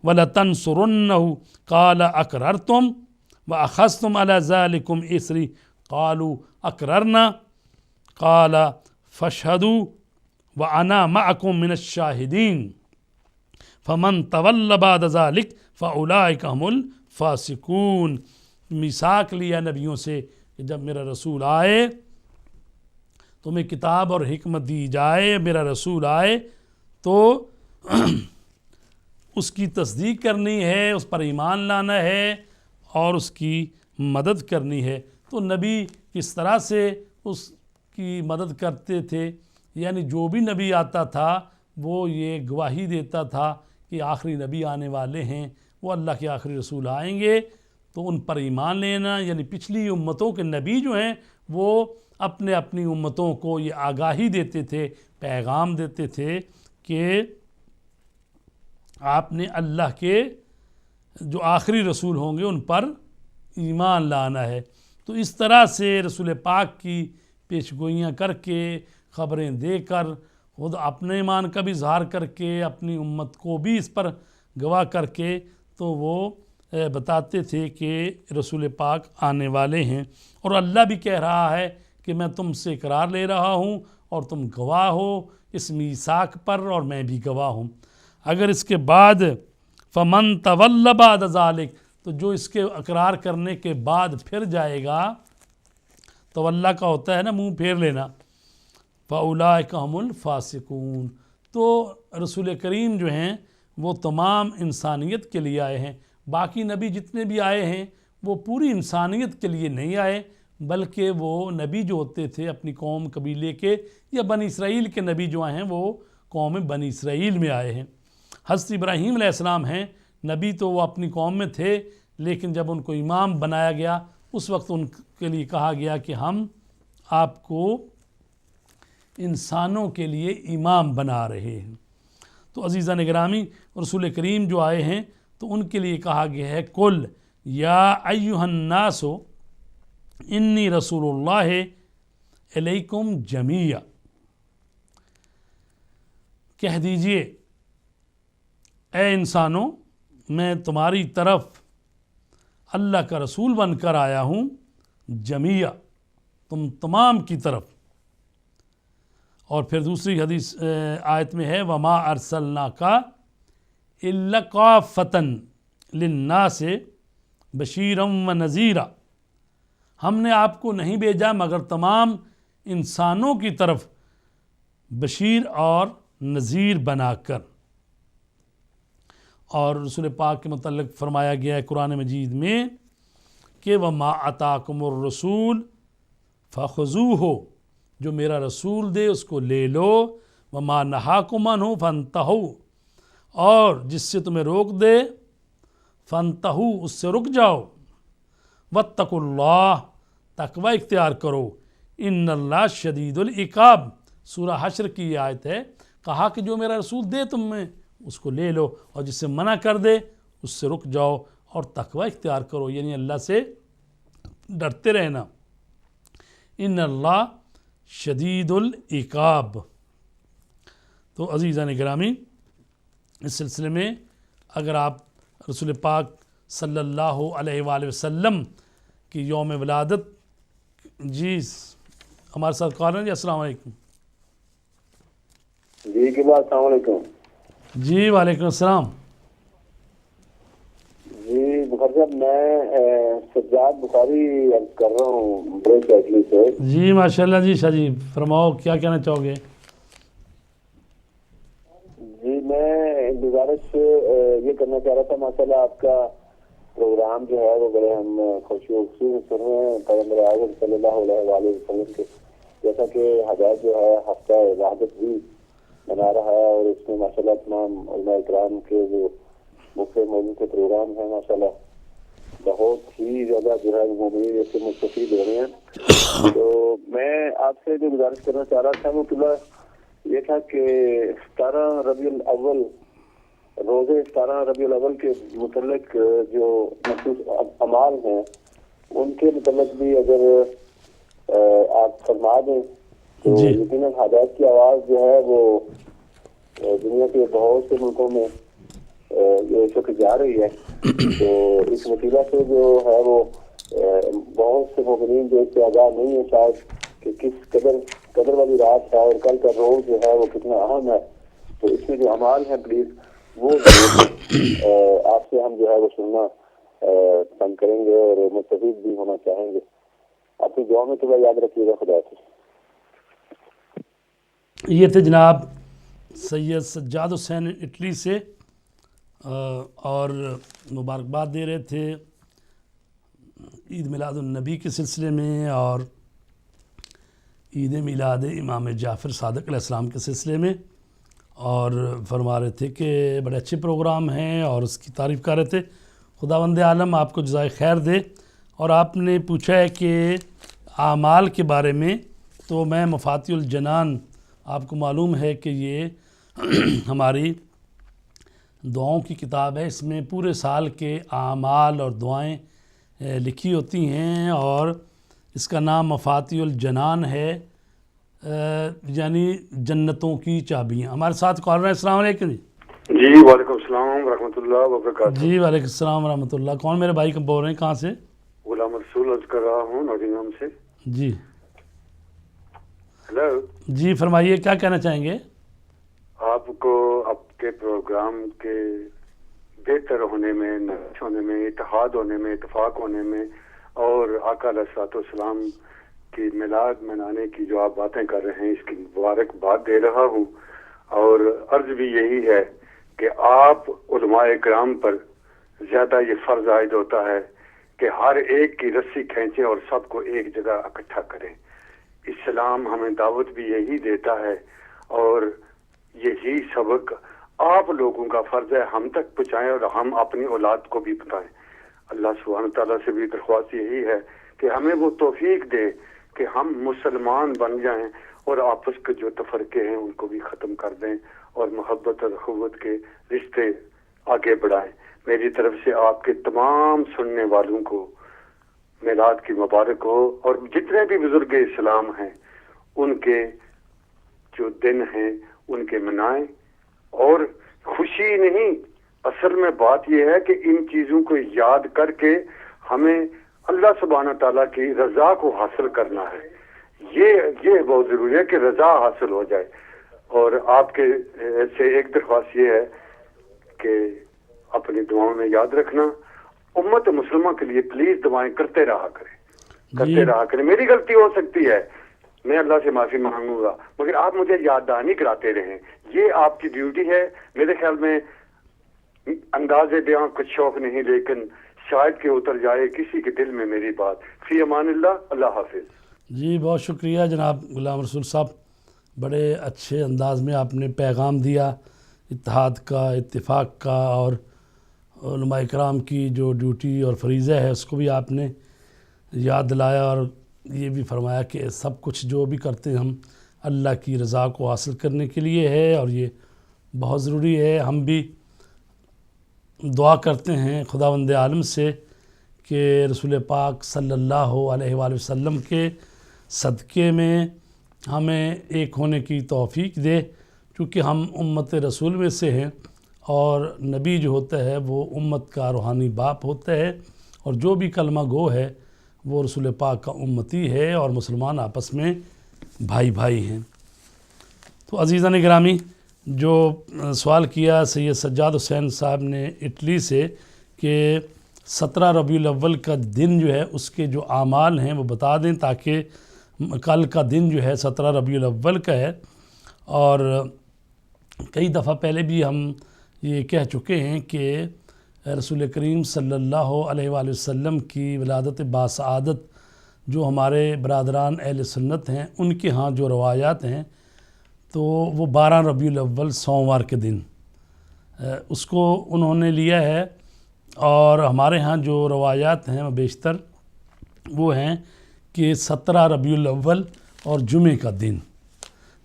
وَلَتَنصُرُنَّهُ قَالَ أَقْرَرْتُمْ وَأَخَذْتُمْ عَلَى ذَلِكُمْ إِصْرِي قَالُوا أَقْرَرْنَا قَالَ فَاشْهَدُوا وَأَنَا مَعَكُمْ مِنَ الشَّاهِدِينَ فَمَن تَوَلَّ بَعْدَ ذَلِكَ فَأُولَئِكَ هُمُ الْفَاسِقُونَ۔ میثاق لیا نبیوں سے کہ جب میرا رسول آئے تمہیں کتاب اور حکمت دی جائے، میرا رسول آئے تو اس کی تصدیق کرنی ہے، اس پر ایمان لانا ہے اور اس کی مدد کرنی ہے۔ تو نبی کس طرح سے اس کی مدد کرتے تھے، یعنی جو بھی نبی آتا تھا وہ یہ گواہی دیتا تھا کہ آخری نبی آنے والے ہیں، وہ اللہ کے آخری رسول آئیں گے، تو ان پر ایمان لینا، یعنی پچھلی امتوں کے نبی جو ہیں وہ اپنی امتوں کو یہ آگاہی دیتے تھے، پیغام دیتے تھے کہ آپ نے اللہ کے جو آخری رسول ہوں گے ان پر ایمان لانا ہے۔ تو اس طرح سے رسول پاک کی پیش گوئیاں کر کے، خبریں دے کر، خود اپنے ایمان کا بھی اظہار کر کے، اپنی امت کو بھی اس پر گواہ کر کے، تو وہ بتاتے تھے کہ رسول پاک آنے والے ہیں، اور اللہ بھی کہہ رہا ہے کہ میں تم سے اقرار لے رہا ہوں اور تم گواہ ہو اس میثاق پر، اور میں بھی گواہ ہوں۔ اگر اس کے بعد فَمَن تَوَلَّ بَعْدَ ذَلِكَ، تو جو اس کے اقرار کرنے کے بعد پھر جائے گا، تو اللہ کا ہوتا ہے نا منہ پھیر لینا، فَأُولَئِكَ هُمُ الْفَاسِقُونَ۔ تو رسول کریم جو ہیں وہ تمام انسانیت کے لیے آئے ہیں۔ باقی نبی جتنے بھی آئے ہیں وہ پوری انسانیت کے لیے نہیں آئے، بلکہ وہ نبی جو ہوتے تھے اپنی قوم قبیلے کے، یا بنی اسرائیل کے نبی جو آئے ہیں وہ قوم بنی اسرائیل میں آئے ہیں۔ حضرت ابراہیم علیہ السلام ہیں نبی، تو وہ اپنی قوم میں تھے، لیکن جب ان کو امام بنایا گیا اس وقت ان کے لیے کہا گیا کہ ہم آپ کو انسانوں کے لیے امام بنا رہے ہیں۔ تو عزیزان گرامی، رسول کریم جو آئے ہیں تو ان کے لیے کہا گیا ہے قل یا ایھا الناس انی رسول اللہ، الیکم جمیع، کہہ دیجئے اے انسانوں میں تمہاری طرف اللہ کا رسول بن کر آیا ہوں، جمیع تم تمام کی طرف۔ اور پھر دوسری حدیث آیت میں ہے وما ارسلناک الا کافۃ للناس بشیرا ونذیرا، ہم نے آپ کو نہیں بھیجا مگر تمام انسانوں کی طرف بشیر اور نذیر بنا کر۔ اور رسول پاک کے متعلق فرمایا گیا ہے قرآن مجید میں کہ وَمَا آتَاكُمُ الرَّسُولُ فَخُذُوهُ، جو میرا رسول دے اس کو لے لو، وَمَا نَهَاكُمْ عَنْهُ فَانْتَهُوا، اور جس سے تمہیں روک دے فَانْتَهُوا، اس سے رک جاؤ، وَاتَّقُوا اللَّهَ، تقوی اختیار کرو، إِنَّ اللَّهَ شَدِيدُ الْعِقَابِ، سورہ حشر کی یہ آیت ہے۔ کہا کہ جو میرا رسول دے تم میں اس کو لے لو، اور جس سے منع کر دے اس سے رک جاؤ اور تقوی اختیار کرو، یعنی اللہ سے ڈرتے رہنا۔ ان اللہ شدید العقاب۔ تو عزیزان گرامی، اس سلسلے میں اگر آپ رسول پاک صلی اللہ علیہ وآلہ وسلم کی یوم ولادت، جی ہمارے ساتھ کال ہیں جی، السلام علیکم۔ جی کے بعد السلام علیکم۔ جی وعلیکم السلام۔ جی بخاری صاحب، میں سجاد بخاری عرض کر رہا ہوں بریک ایٹلی سے۔ جی ماشاءاللہ جی، شاہ جی فرماؤ کیا کہنا چاہو گے؟ جی میں گزارش یہ کرنا چاہ رہا تھا، ماشاءاللہ آپ کا پروگرام جو ہے وہ بڑے ہم خوشی و خوشی سن رہے ہیں پیغمبر اعظم صلی اللہ علیہ وآلہ وسلم کے، جیسا کہ حجاج جو ہے ہفتہ وحدت بھی بنا رہا ہے، اور اس میں ماشاءاللہ تمام علماء اکرام کے جو مختلف موضوع کے پروگرام ہیں ماشاءاللہ بہت ہی زیادہ جو ہے مومنین اس سے مستفید ہو رہے ہیں۔ تو میں آپ سے جو گزارش کرنا چاہ رہا تھا وہ قبلہ یہ تھا کہ 17 ربیع الاول، روزے 17 ربیع الاول کے متعلق جو مخصوص اعمال ہیں ان کے متعلق بھی اگر آپ فرما دیں تو یقیناً حاجات کی آواز جو ہے وہ دنیا کے بہت سے ملکوں میں یہ چک جا رہی ہے۔ تو اس وسیلہ سے جو ہے وہ بہت سے مومنین جو اس سے آگاہ نہیں ہے شاید کہ کس قدر والی رات ہے اور کل کا روز جو ہے وہ کتنا اہم ہے، تو اس میں جو اعمال ہیں پلیز وہ آپ سے ہم جو ہے وہ سننا پسند کریں گے اور مستفید بھی ہونا چاہیں گے۔ اپنی دعا میں تو یاد رکھیے گا۔ خدا حافظ۔ یہ تھے جناب سید سجاد حسین اٹلی سے، اور مبارکباد دے رہے تھے عید میلاد النبی کے سلسلے میں اور عید میلاد امام جعفر صادق علیہ السلام کے سلسلے میں، اور فرما رہے تھے کہ بڑے اچھے پروگرام ہیں اور اس کی تعریف کر رہے تھے۔ خداوند عالم آپ کو جزائے خیر دے۔ اور آپ نے پوچھا ہے کہ اعمال کے بارے میں، تو میں مفاتیح الجنان، آپ کو معلوم ہے کہ یہ ہماری دعاؤں کی کتاب ہے، اس میں پورے سال کے اعمال اور دعائیں لکھی ہوتی ہیں، اور اس کا نام مفاتیح الجنان ہے، یعنی جنتوں کی چابیاں۔ ہمارے ساتھ کال رہے ہیں، السلام علیکم جی۔ جی وعلیکم السلام ورحمۃ اللہ وبرکاتہ۔ جی وعلیکم السلام ورحمۃ اللہ۔ کون میرے بھائی بول رہے ہیں، کہاں سے؟ غلام رسول عرض کر رہا ہوں نوٹنگہم سے۔ جی ہیلو جی فرمائیے، کیا کہنا چاہیں گے؟ آپ کو آپ کے پروگرام کے بہتر ہونے میں، نشست ہونے میں، اتحاد ہونے میں، اتفاق ہونے میں، اور آقا علیہ الصلوۃ والسلام کی میلاد منانے کی جو آپ باتیں کر رہے ہیں اس کی مبارکباد دے رہا ہوں، اور عرض بھی یہی ہے کہ آپ علماء کرام پر زیادہ یہ فرض عائد ہوتا ہے کہ ہر ایک کی رسی کھینچیں اور سب کو ایک جگہ اکٹھا کریں۔ اسلام ہمیں دعوت بھی یہی دیتا ہے، اور یہی سبق آپ لوگوں کا فرض ہے ہم تک پہنچائیں اور ہم اپنی اولاد کو بھی بتائیں۔ اللہ سبحانہ تعالیٰ سے بھی درخواست یہی ہے کہ ہمیں وہ توفیق دے کہ ہم مسلمان بن جائیں اور آپس کے جو تفرقے ہیں ان کو بھی ختم کر دیں اور محبت اور اخوت کے رشتے آگے بڑھائیں۔ میری طرف سے آپ کے تمام سننے والوں کو میلاد کی مبارک ہو، اور جتنے بھی بزرگ اسلام ہیں ان کے جو دن ہیں ان کے منائیں. اور خوشی نہیں، اصل میں بات یہ ہے کہ ان چیزوں کو یاد کر کے ہمیں اللہ سبحانہ تعالیٰ کی رضا کو حاصل کرنا ہے. یہ بہت ضروری ہے کہ رضا حاصل ہو جائے. اور آپ کے سے ایک درخواست یہ ہے کہ اپنی دعاؤں میں یاد رکھنا، امت مسلمہ کے لیے پلیز دعائیں کرتے رہا کریں. میری غلطی ہو سکتی ہے، میں اللہ سے معافی مانگوں گا، مگر آپ مجھے یاد دہانی کراتے رہیں. یہ آپ کی ڈیوٹی ہے. میرے خیال میں انداز بیان کچھ شوق نہیں، لیکن شاید کہ اتر جائے کسی کے دل میں میری بات. فی امان اللہ. اللہ حافظ. جی بہت شکریہ جناب غلام رسول صاحب، بڑے اچھے انداز میں آپ نے پیغام دیا اتحاد کا، اتفاق کا، اور علماء اکرام کی جو ڈیوٹی اور فریضہ ہے اس کو بھی آپ نے یاد دلایا، اور یہ بھی فرمایا کہ سب کچھ جو بھی کرتے ہیں ہم اللہ کی رضا کو حاصل کرنے کے لیے ہے، اور یہ بہت ضروری ہے. ہم بھی دعا کرتے ہیں خداوند عالم سے کہ رسول پاک صلی اللہ علیہ وآلہ وسلم کے صدقے میں ہمیں ایک ہونے کی توفیق دے، چونکہ ہم امت رسول میں سے ہیں، اور نبی جو ہوتا ہے وہ امت کا روحانی باپ ہوتا ہے، اور جو بھی کلمہ گو ہے وہ رسول پاک کا امتی ہے، اور مسلمان آپس میں بھائی بھائی ہیں. تو عزیزان گرامی، جو سوال کیا سید سجاد حسین صاحب نے اٹلی سے کہ 17 ربیع الاول کا دن جو ہے اس کے جو اعمال ہیں وہ بتا دیں، تاکہ کل کا دن جو ہے 17 ربیع الاول کا ہے. اور کئی دفعہ پہلے بھی ہم یہ کہہ چکے ہیں کہ رسول کریم صلی اللہ علیہ وآلہ وسلم کی ولادت باسعادت جو ہمارے برادران اہل سنت ہیں ان کے ہاں جو روایات ہیں تو وہ 12 ربیع الاول سوموار کے دن اس کو انہوں نے لیا ہے، اور ہمارے ہاں جو روایات ہیں بیشتر وہ ہیں کہ 17 ربیع الاول اور جمعے کا دن.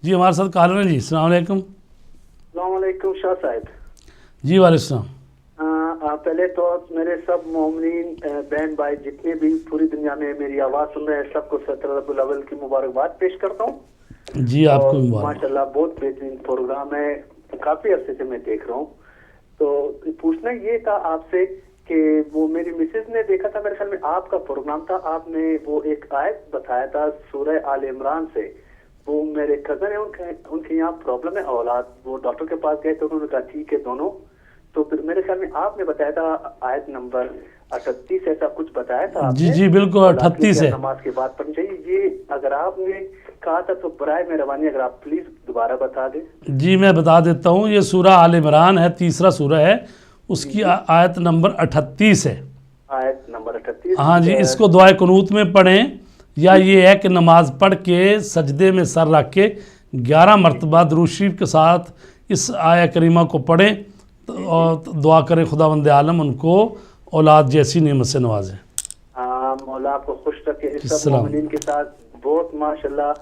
جی ہمارے ساتھ کالر ہیں. جی السلام علیکم. السلام علیکم شاہ صاحب. جی وعلیکم السلام. پہلے تو میرے سب مومنین بہن بھائی جتنے بھی پوری دنیا میں میری آواز سن رہے ہیں سب کو 17 ربیع الاول کی مبارکباد پیش کرتا ہوں. جی آپ کو مبارک. ماشاءاللہ بہت بہترین پروگرام ہے، کافی عرصے سے میں دیکھ رہا ہوں. تو پوچھنا یہ تھا آپ سے کہ وہ میری مسز نے دیکھا تھا، میرے خیال میں آپ کا پروگرام تھا، آپ نے وہ ایک آیت بتایا تھا سورہ آل عمران سے. وہ میرے کزن ہیں، ان کے یہاں پرابلم ہے اولاد، وہ ڈاکٹر کے پاس گئے تو انہوں نے کہا ٹھیک ہے دونوں. تو پھر میرے خیال میں آپ نے بتایا تھا آیت نمبر 38 ایسا کچھ بتایا تھا. جی جی بالکل 38 ہے. نماز کے بعد پڑھنی چاہیے. یہ اگر آپ نے کہا تھا تو برائے مہربانی اگر آپ پلیز دوبارہ بتا دیں. جی میں بتا دیتا ہوں، یہ سورہ آل عمران ہے، تیسرا سورہ ہے، اس کی آیت نمبر 38 ہے. آیت نمبر 38. ہاں جی، اس کو دعائے قنوت میں پڑھیں، یا یہ ہے کہ نماز پڑھ کے سجدے میں سر رکھ کے 11 مرتبہ درود شریف کے ساتھ اس آیہ کریمہ کو پڑھیں اور دعا کریں خداوند عالم ان کو اولاد جیسی نعمت سے نوازیں. مولا آپ کو خوش رکھے سب مومنین کے ساتھ. بہت ماشاءاللہ،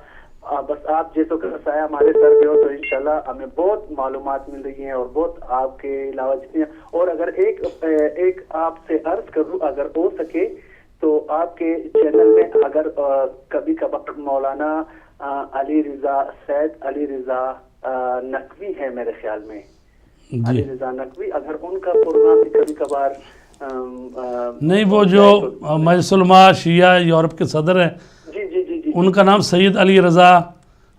بس آپ جیسو کا سایہ ہمارے سر پہ ہو تو انشاءاللہ ہمیں بہت معلومات مل رہی ہیں، اور بہت آپ کے علاوہ جتنی. اور اگر ایک آپ سے عرض کروں اگر ہو سکے تو آپ کے چینل میں اگر کبھی کبھار مولانا علی رضا سید علی رضا نقوی ہے میرے خیال میں، علی رضا نقوی، اگر ان کا پروگرام بھی کبھی کبھار نہیں، وہ جو مجلس علماء شیعہ یورپ کے صدر ہیں جی جی جی جی ان کا نام سید علی رضا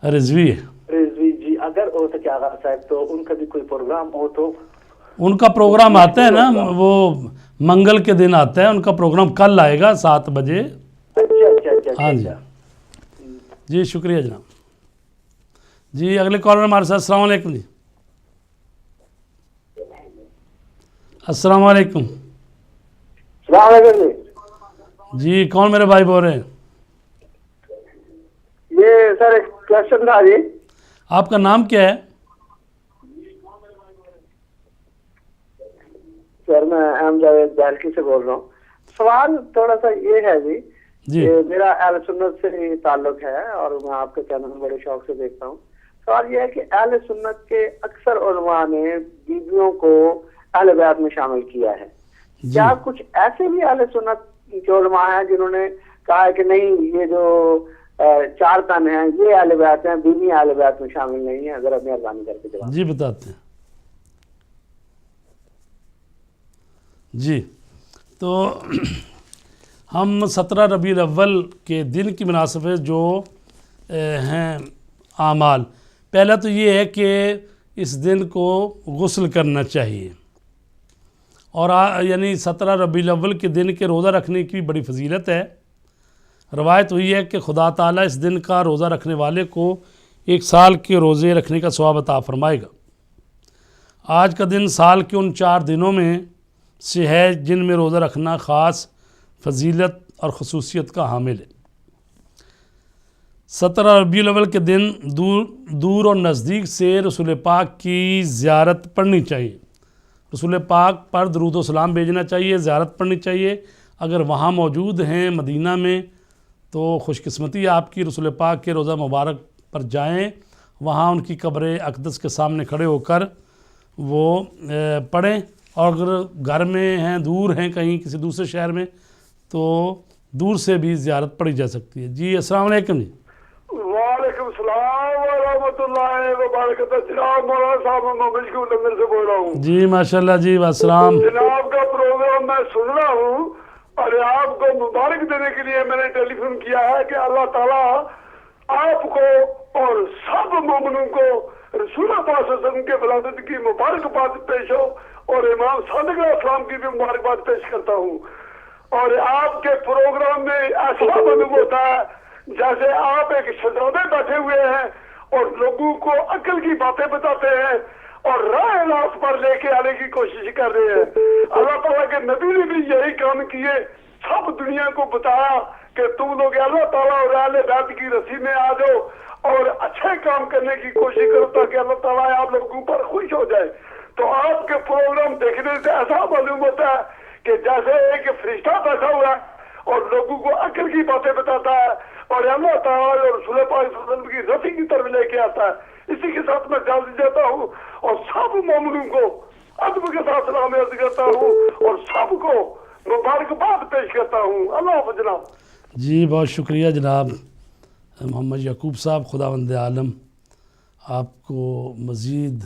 رضوی ہے. رضوی جی، اگر ہو سکے آغا صاحب تو ان کا بھی کوئی پروگرام ہو تو. ان کا پروگرام آتا ہے نا، وہ منگل کے دن آتا ہے، ان کا پروگرام کل آئے گا 7 بجے. اچھا. ہاں جی جی شکریہ جناب. جی اگلے کالر ہمارے ساتھ. السلام علیکم. جی السلام علیکم. السلام علیکم جی کون میرے بھائی بول رہے ہیں؟ یہ سر ایک کوشچن تھا جی. آپ کا نام کیا ہے؟ سر میں احمد جاوید بیلکی سے بول رہا ہوں. سوال تھوڑا سا یہ ہے جی کہ میرا اہل سنت سے تعلق ہے اور میں آپ کے چینل میں بڑے شوق سے دیکھتا ہوں. سوال یہ ہے کہ اہل سنت کے اکثر علماء نے بیویوں کو اہل بیت میں شامل کیا ہے. کیا کچھ ایسے بھی اہل سنت کے علماء ہیں جنہوں نے کہا ہے کہ نہیں، یہ جو 4 تن ہیں، یہ اہل بیت ہیں، بیوی اہل بیت میں شامل نہیں ہیں؟ ذرا مہربانی کر کے جواب جی بتاتے ہیں. جی تو ہم 17 ربیع الاول کے دن کی مناسبت جو ہیں اعمال، پہلا تو یہ ہے کہ اس دن کو غسل کرنا چاہیے، اور یعنی 17 ربیع الاول کے دن کے روزہ رکھنے کی بڑی فضیلت ہے. روایت ہوئی ہے کہ خدا تعالیٰ اس دن کا روزہ رکھنے والے کو 1 سال کے روزے رکھنے کا ثواب عطا فرمائے گا. آج کا دن سال کے ان 4 دنوں میں سے ہے جن میں روزہ رکھنا خاص فضیلت اور خصوصیت کا حامل ہے. 17 ربیع الاول کے دن دور اور نزدیک سے رسول پاک کی زیارت پڑھنی چاہیے. رسول پاک پر درود و سلام بھیجنا چاہیے، زیارت پڑھنی چاہیے. اگر وہاں موجود ہیں مدینہ میں تو خوش قسمتی ہے آپ کی. رسول پاک کے روضہ مبارک پر جائیں، وہاں ان کی قبر اقدس کے سامنے کھڑے ہو کر وہ پڑھیں. اور اگر گھر میں ہیں، دور ہیں کہیں کسی دوسرے شہر میں، تو دور سے بھی زیارت پڑھی جا سکتی ہے. جی السلام علیکم. جی وعلیکم السلام ورحمۃ اللہ وبرکاتہ. جناب مولانا صاحب میں مشکور نمبر سے بول رہا ہوں. جی ماشاءاللہ. جی السلام. جناب کا پروگرام میں سن رہا ہوں اور آپ کو مبارک دینے کے لیے میں نے ٹیلی فون کیا ہے کہ اللہ تعالیٰ آپ کو اور سب مومنوں کو رسول پاک صلی اللہ علیہ وسلم کے ولادت کی مبارکباد پیش ہو، اور امام صادق علیہ السلام کی بھی مبارکباد پیش کرتا ہوں. اور آپ کے پروگرام میں ایسا معلوم ہوتا ہے جیسے آپ ایک شہزادے بیٹھے ہوئے ہیں اور لوگوں کو عقل کی باتیں بتاتے ہیں اور راہ راست پر لے کے آنے کی کوشش کر رہے ہیں. اللہ تعالیٰ کے نبی نے بھی یہی کام کیے، سب دنیا کو بتایا کہ تم لوگ اللہ تعالیٰ اور اہل بیت کی رسی میں آ جاؤ اور اچھے کام کرنے کی کوشش کرو تاکہ اللہ تعالیٰ آپ لوگوں پر خوش ہو جائے. تو آپ کے پروگرام دیکھنے سے ایسا معلوم ہوتا ہے کہ جیسے ایک فرشتہ بیٹھا ہوا ہے اور لوگوں کو عقل کی باتیں بتاتا ہے اور اللہ تعالیٰ اور رسول پاک صلی اللہ علیہ وسلم کی رسی کی طرف لے کے آتا ہے. اسی کے ساتھ میں جلدی دیتا ہوں اور سب مومنوں کو ادب کے ساتھ سلام عرض کرتا ہوں اور سب کو مبارکباد پیش کرتا ہوں. اللہ حافظ جناب. جی بہت شکریہ جناب محمد یعقوب صاحب. خداوند عالم آپ کو مزید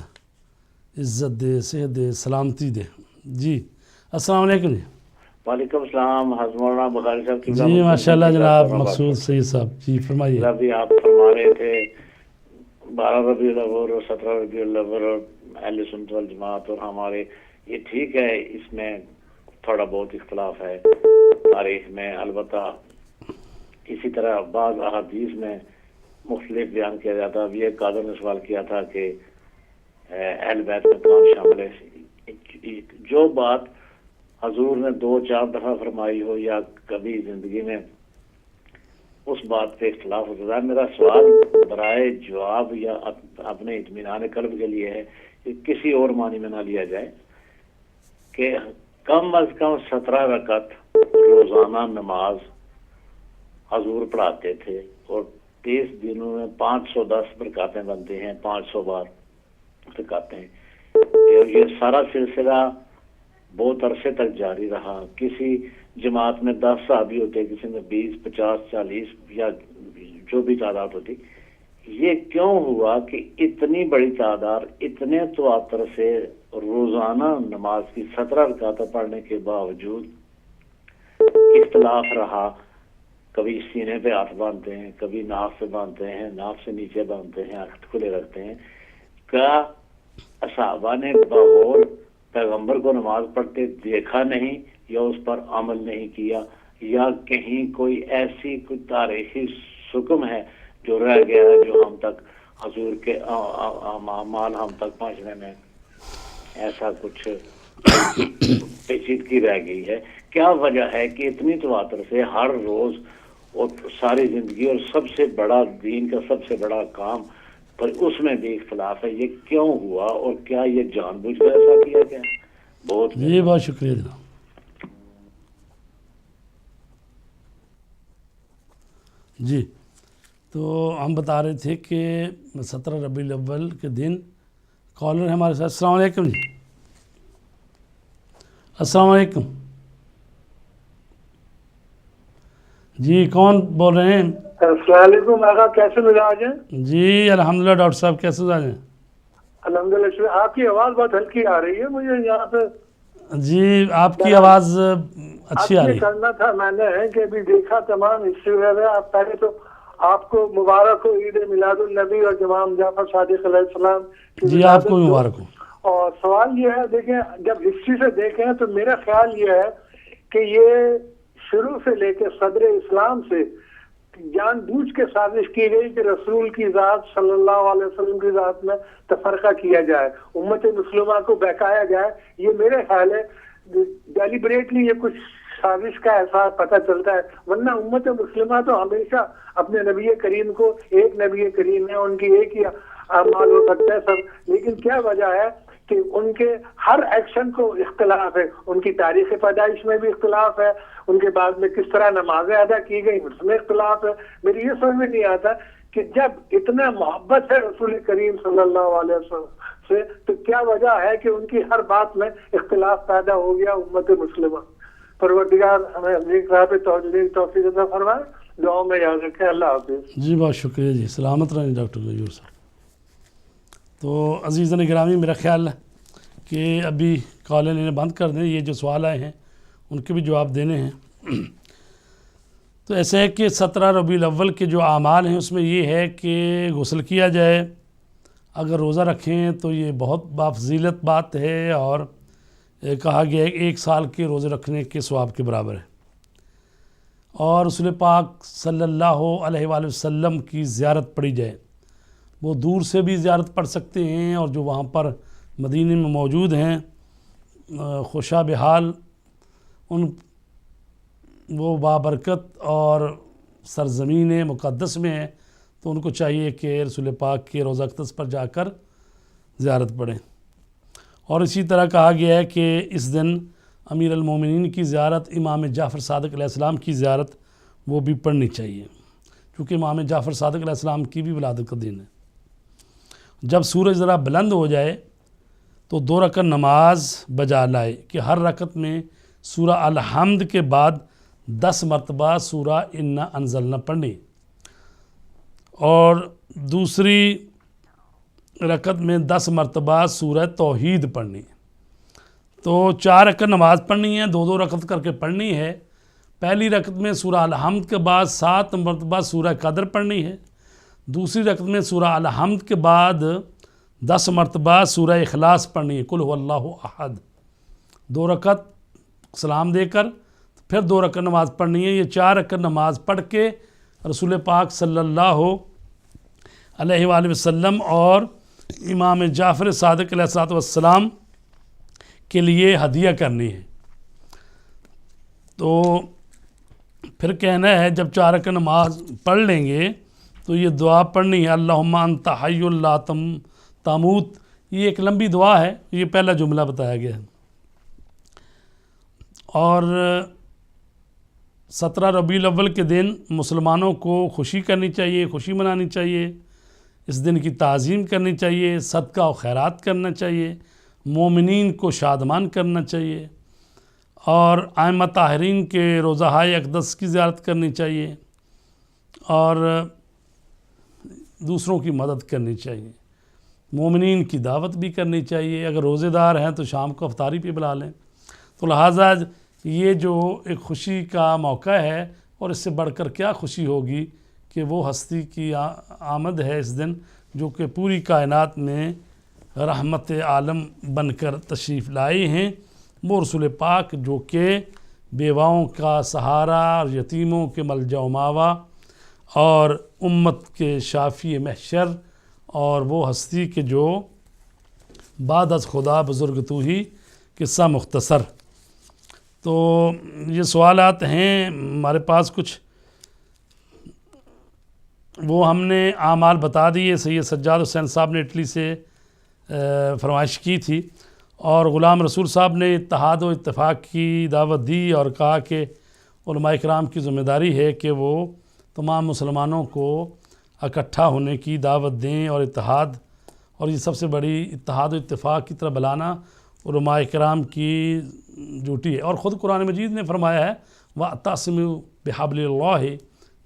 عزت دے، صحت دے، سلامتی دے. جی السلام علیکم. جی وعلیکم السلام. حضرت مولانا بخاری صاحب کی جی ماشاءاللہ جناب. مقصود سید صاحب جی فرمائیے. ابھی آپ فرما رہے تھے 12 ربیع الاول اور 17 ربیع الاول اور اہل سنت والجماعت، اور ہمارے یہ ٹھیک ہے، اس میں تھوڑا بہت اختلاف ہے تاریخ میں. البتہ اسی طرح بعض احادیث میں مختلف بیان کیا جاتا. ابھی ایک قادر نے سوال کیا تھا کہ اہل بیت میں کون شامل ہے. جو بات حضور نے 2-4 دفعہ فرمائی ہو یا کبھی زندگی میں، اس بات پہ اختلاف ہوتا ہے. میرا سوال برائے جواب یا اپنے اطمینان قلب کے لیے ہے کہ کسی اور معنی میں نہ لیا جائے کہ کم از کم 17 رکعت روزانہ نماز حضور پڑھاتے تھے، اور 30 دنوں میں 510 رکعتیں بنتے ہیں، 500 بار رکعتیں. یہ سارا سلسلہ بہت عرصے تک جاری رہا. کسی جماعت میں 10 صحابی ہوتے، کسی میں 20، 50، 40 یا جو بھی تعداد ہوتی. یہ کیوں ہوا کہ اتنی بڑی تعداد اتنے تواتر سے روزانہ نماز کی 17 رکعتیں پڑھنے کے باوجود اختلاف رہا؟ کبھی سینے پہ ہاتھ باندھتے ہیں، کبھی ناف سے باندھتے ہیں، ناف سے نیچے باندھتے ہیں، ہاتھ کھلے رکھتے ہیں. کیا صحابہ نے بغور پیغمبر کو نماز پڑھتے دیکھا نہیں، یا اس پر عمل نہیں کیا، یا کہیں کوئی ایسی کوئی تاریخی حکم ہے جو رہ گیا ہے، جو ہم تک حضور کے اعمال ہم تک پہنچنے میں ایسا کچھ پیچیدگی رہ گئی ہے؟ کیا وجہ ہے کہ اتنی تواتر سے ہر روز اور ساری زندگی اور سب سے بڑا دین کا سب سے بڑا کام پر اس میں بھی اختلاف ہے؟ یہ کیوں ہوا اور کیا یہ جان بوجھ کر ایسا کیا گیا؟ بہت جی بہت شکریہ جناب. جی تو ہم بتا رہے تھے کہ 17 ربیع الاول کے دن کالر ہے ہمارے ساتھ. السلام علیکم. جی السلام علیکم. جی کون بول رہے ہیں؟ السلام علیکم آقا، کیسے مزاج ہیں؟ جی الحمدللہ ڈاکٹر صاحب کیسے مزاج ہیں؟ الحمدللہ آپ کی آواز بہت ہلکی آ رہی ہے مجھے یہاں پہ. جی آپ کی آواز اچھی آ رہی ہے. کرنا تھا میں نے کہ ابھی دیکھا تمام ہسٹری وغیرہ. آپ پہلے تو آپ کو مبارک ہو عید میلاد النبی اور امام جعفر صادق علیہ السلام کی. جی آپ کو مبارک ہو. اور سوال یہ ہے، دیکھیں جب ہسٹری سے دیکھیں تو میرا خیال یہ ہے کہ یہ شروع سے لے کے صدر اسلام سے جان بوجھ کے سازش کی گئی کہ رسول کی ذات صلی اللہ علیہ وسلم کی ذات میں تفرقہ کیا جائے، امت مسلمہ کو بہکایا جائے. یہ میرے خیال ہے ڈیلیبریٹلی یہ کچھ سازش کا احساس پتہ چلتا ہے. ورنہ امت مسلمہ تو ہمیشہ اپنے نبی کریم کو، ایک نبی کریم ہے، ان کی ایک ہی اعمال ہو سکتا ہے سب، لیکن کیا وجہ ہے کہ ان کے ہر ایکشن کو اختلاف ہے. ان کی تاریخ پیدائش میں بھی اختلاف ہے، ان کے بعد میں کس طرح نمازیں ادا کی گئی اس میں اختلاف ہے. میری یہ سمجھ میں نہیں آتا کہ جب اتنا محبت ہے رسول کریم صلی اللہ علیہ وسلم سے تو کیا وجہ ہے کہ ان کی ہر بات میں اختلاف پیدا ہو گیا امت مسلمہ. پروردگار ہمیں امیر صاحب توفیق عطا فرمائے. دعاؤں میں یاد رکھیں. اللہ حافظ. جی بہت شکریہ جی، سلامت رہیں ڈاکٹر غیور صاحب. تو عزیزان گرامی میرا خیال ہے کہ ابھی کالیں لینے بند کر دیں، یہ جو سوال آئے ہیں ان کے بھی جواب دینے ہیں. تو ایسے ہے کہ 17 ربیع الاول کے جو اعمال ہیں اس میں یہ ہے کہ غسل کیا جائے، اگر روزہ رکھیں تو یہ بہت بافضیلت بات ہے، اور کہا گیا ہے 1 سال کے روزے رکھنے کے ثواب کے برابر ہے. اور رسول پاک صلی اللہ علیہ وآلہ وسلم کی زیارت پڑھی جائے. وہ دور سے بھی زیارت پڑھ سکتے ہیں، اور جو وہاں پر مدینے میں موجود ہیں خوشا بحال وہ بابرکت اور سرزمین مقدس میں ہیں، تو ان کو چاہیے کہ رسول پاک کے روضہ اقدس پر جا کر زیارت پڑھیں. اور اسی طرح کہا گیا ہے کہ اس دن امیر المومنین کی زیارت، امام جعفر صادق علیہ السلام کی زیارت وہ بھی پڑھنی چاہیے، کیونکہ امام جعفر صادق علیہ السلام کی بھی ولادت کا دن ہے. جب سورج ذرا بلند ہو جائے تو 2 رکعت نماز بجا لائے کہ ہر رکعت میں سورہ الحمد کے بعد 10 مرتبہ سورہ انا انزلنا پڑھنی، اور دوسری رکعت میں 10 مرتبہ سورہ توحید پڑھنی. تو 4 رکعت نماز پڑھنی ہے، 2 رکعت کر کے پڑھنی ہے. پہلی رکعت میں سورہ الحمد کے بعد 7 مرتبہ سورہ قدر پڑھنی ہے. دوسری رکعت میں سورہ الحمد کے بعد 10 مرتبہ سورہ اخلاص پڑھنی ہے، قل هو اللہ احد. 2 رکعت سلام دے کر پھر 2 رکعت نماز پڑھنی ہے. یہ 4 رکعت نماز پڑھ کے رسول پاک صلی اللہ علیہ وآلہ وسلم اور امام جعفر صادق علیہ السلام کے لیے ہدیہ کرنی ہے. تو پھر کہنا ہے جب 4 رکعت نماز پڑھ لیں گے تو یہ دعا پڑھنی ہے، اللہم انت حی لا تموت. یہ ایک لمبی دعا ہے، یہ پہلا جملہ بتایا گیا ہے. اور 17 ربیع الاول کے دن مسلمانوں کو خوشی کرنی چاہیے، خوشی منانی چاہیے، اس دن کی تعظیم کرنی چاہیے، صدقہ و خیرات کرنا چاہیے، مومنین کو شادمان کرنا چاہیے، اور ائمہ طاہرین کے روضہائے اقدس کی زیارت کرنی چاہیے، اور دوسروں کی مدد کرنی چاہیے، مومنین کی دعوت بھی کرنی چاہیے. اگر روزے دار ہیں تو شام کو افطاری پہ بلا لیں. تو لہٰذا یہ جو ایک خوشی کا موقع ہے، اور اس سے بڑھ کر کیا خوشی ہوگی کہ وہ ہستی کی آمد ہے اس دن جو کہ پوری کائنات میں رحمت عالم بن کر تشریف لائے ہیں. وہ رسول پاک جو کہ بیواؤں کا سہارا اور یتیموں کے ملجا و ماوا اور امت کے شافی محشر، اور وہ ہستی کے جو بعد از خدا بزرگ تو ہی قصہ مختصر. تو یہ سوالات ہیں ہمارے پاس کچھ، وہ ہم نے اعمال بتا دیے. سید سجاد حسین صاحب نے اٹلی سے فرمائش کی تھی، اور غلام رسول صاحب نے اتحاد و اتفاق کی دعوت دی اور کہا کہ علماء کرام کی ذمہ داری ہے کہ وہ تمام مسلمانوں کو اکٹھا ہونے کی دعوت دیں اور اتحاد، اور یہ سب سے بڑی اتحاد و اتفاق کی طرح بلانا علماء کرام کی ڈیوٹی ہے. اور خود قرآن مجید نے فرمایا ہے وَاعْتَصِمُوا بِحَبْلِ اللَّهِ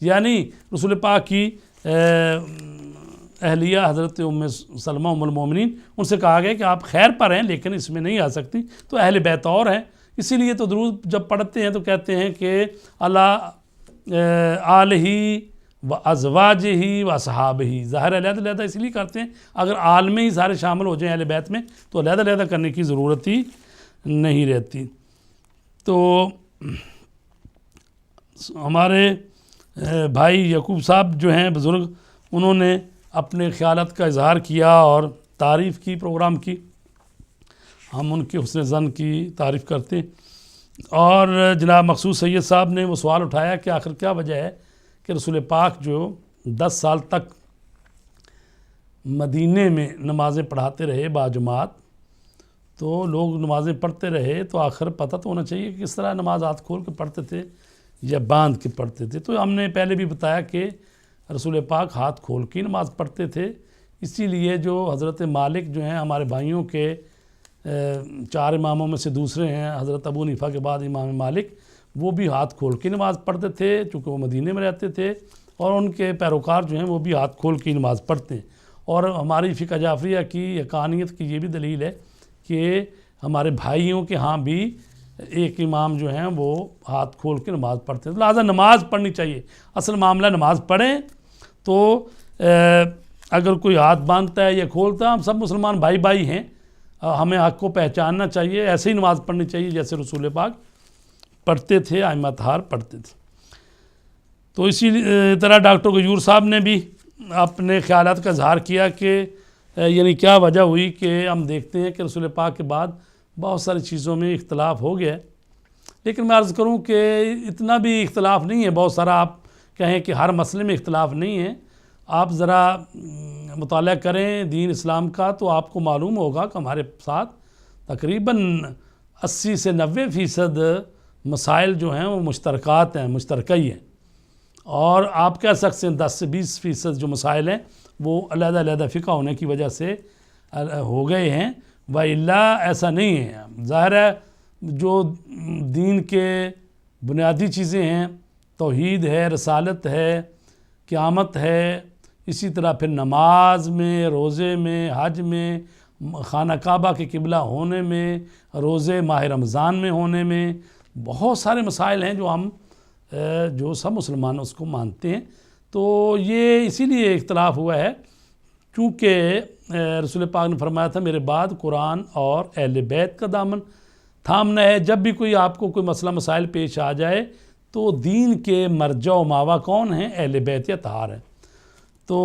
یعنی رسول پاک کی اہلیہ حضرت ام سلمہ ام المومنین، ان سے کہا گیا کہ آپ خیر پر ہیں لیکن اس میں نہیں آ سکتی، تو اہل بیت اور ہیں، اسی لیے تو درود جب پڑھتے ہیں تو کہتے ہیں کہ اللہ آلہ و ازواجہ و اصحابہ، ظاہر علیحدہ علیحدہ اس لیے کرتے ہیں، اگر آل میں ہی سارے شامل ہو جائیں اہل بیت میں تو علیحدہ علیحدہ کرنے کی ضرورت ہی نہیں رہتی۔ تو ہمارے بھائی یعقوب صاحب جو ہیں بزرگ، انہوں نے اپنے خیالات کا اظہار کیا اور تعریف کی پروگرام کی، ہم ان کے حسن ظن کی تعریف کرتے ہیں۔ اور جناب مقصود سید صاحب نے وہ سوال اٹھایا کہ آخر کیا وجہ ہے کہ رسول پاک جو 10 سال تک مدینے میں نمازیں پڑھاتے رہے باجماعت، تو لوگ نمازیں پڑھتے رہے، تو آخر پتہ تو ہونا چاہیے کہ کس طرح نماز ہاتھ کھول کے پڑھتے تھے یا باندھ کے پڑھتے تھے۔ تو ہم نے پہلے بھی بتایا کہ رسول پاک ہاتھ کھول کے نماز پڑھتے تھے، اسی لیے جو حضرت مالک جو ہیں ہمارے بھائیوں کے 4 اماموں میں سے دوسرے ہیں، حضرت ابو حنیفہ کے بعد امام مالک، وہ بھی ہاتھ کھول کے نماز پڑھتے تھے چونکہ وہ مدینے میں رہتے تھے، اور ان کے پیروکار جو ہیں وہ بھی ہاتھ کھول کے نماز پڑھتے ہیں۔ اور ہماری فقہ جعفریہ کی یقانیت کی یہ بھی دلیل ہے کہ ہمارے بھائیوں کے ہاں بھی ایک امام جو ہیں وہ ہاتھ کھول کے نماز پڑھتے ہیں، لہٰذا نماز پڑھنی چاہیے، اصل معاملہ نماز پڑھیں۔ تو اگر کوئی ہاتھ باندھتا ہے یا کھولتا ہے، ہم سب مسلمان بھائی بھائی ہیں، ہمیں حق کو پہچاننا چاہیے، ایسے ہی نماز پڑھنی چاہیے جیسے رسول پاک پڑھتے تھے، ائمہ اطہار پڑھتے تھے۔ تو اسی طرح ڈاکٹر غیور صاحب نے بھی اپنے خیالات کا اظہار کیا کہ یعنی کیا وجہ ہوئی کہ ہم دیکھتے ہیں کہ رسول پاک کے بعد بہت ساری چیزوں میں اختلاف ہو گیا ہے، لیکن میں عرض کروں کہ اتنا بھی اختلاف نہیں ہے، بہت سارا آپ کہیں کہ ہر مسئلے میں اختلاف نہیں ہے۔ آپ ذرا مطالعہ کریں دین اسلام کا تو آپ کو معلوم ہوگا کہ ہمارے ساتھ تقریباً 80 سے 90% مسائل جو ہیں وہ مشترکات ہیں، مشترکہ ہی ہیں، اور آپ کہہ سکتے ہیں 10 سے 20% جو مسائل ہیں وہ علیحدہ علیحدہ فقہ ہونے کی وجہ سے ہو گئے ہیں، وَإِلَّا ایسا نہیں ہے۔ ظاہر ہے جو دین کے بنیادی چیزیں ہیں، توحید ہے، رسالت ہے، قیامت ہے، اسی طرح پھر نماز میں، روزے میں، حج میں، خانہ کعبہ کے قبلہ ہونے میں، روزے ماہ رمضان میں ہونے میں، بہت سارے مسائل ہیں جو سب مسلمان اس کو مانتے ہیں۔ تو یہ اسی لیے اختلاف ہوا ہے چونکہ رسول پاک نے فرمایا تھا میرے بعد قرآن اور اہل بیت کا دامن تھامنا ہے۔ جب بھی کوئی آپ کو کوئی مسئلہ مسائل پیش آ جائے تو دین کے مرجع و ماوا کون ہیں؟ اہل بیت یا اطہار ہیں۔ تو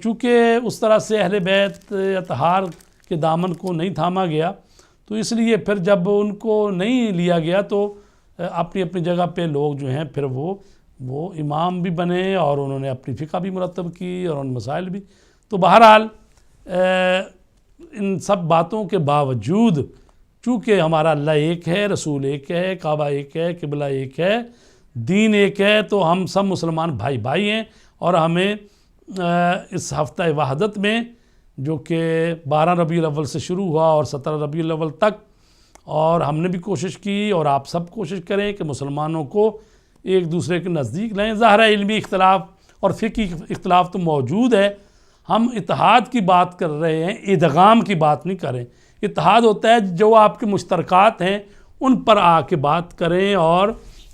چونکہ اس طرح سے اہل بیت یا اطہار کے دامن کو نہیں تھاما گیا، تو اس لیے پھر جب ان کو نہیں لیا گیا تو اپنی اپنی جگہ پہ لوگ جو ہیں پھر وہ امام بھی بنے اور انہوں نے اپنی فقہ بھی مرتب کی اور ان مسائل بھی۔ تو بہرحال ان سب باتوں کے باوجود چونکہ ہمارا اللہ ایک ہے، رسول ایک ہے، کعبہ ایک ہے، قبلہ ایک ہے، دین ایک ہے، تو ہم سب مسلمان بھائی بھائی ہیں، اور ہمیں اس ہفتہ وحدت میں جو کہ 12 ربیع الاول سے شروع ہوا اور 17 ربیع الاول تک، اور ہم نے بھی کوشش کی اور آپ سب کوشش کریں کہ مسلمانوں کو ایک دوسرے کے نزدیک لائیں۔ ظاہر علمی اختلاف اور فقہی اختلاف تو موجود ہے، ہم اتحاد کی بات کر رہے ہیں، ادغام کی بات نہیں کریں۔ اتحاد ہوتا ہے جو آپ کے مشترکات ہیں ان پر آ کے بات کریں اور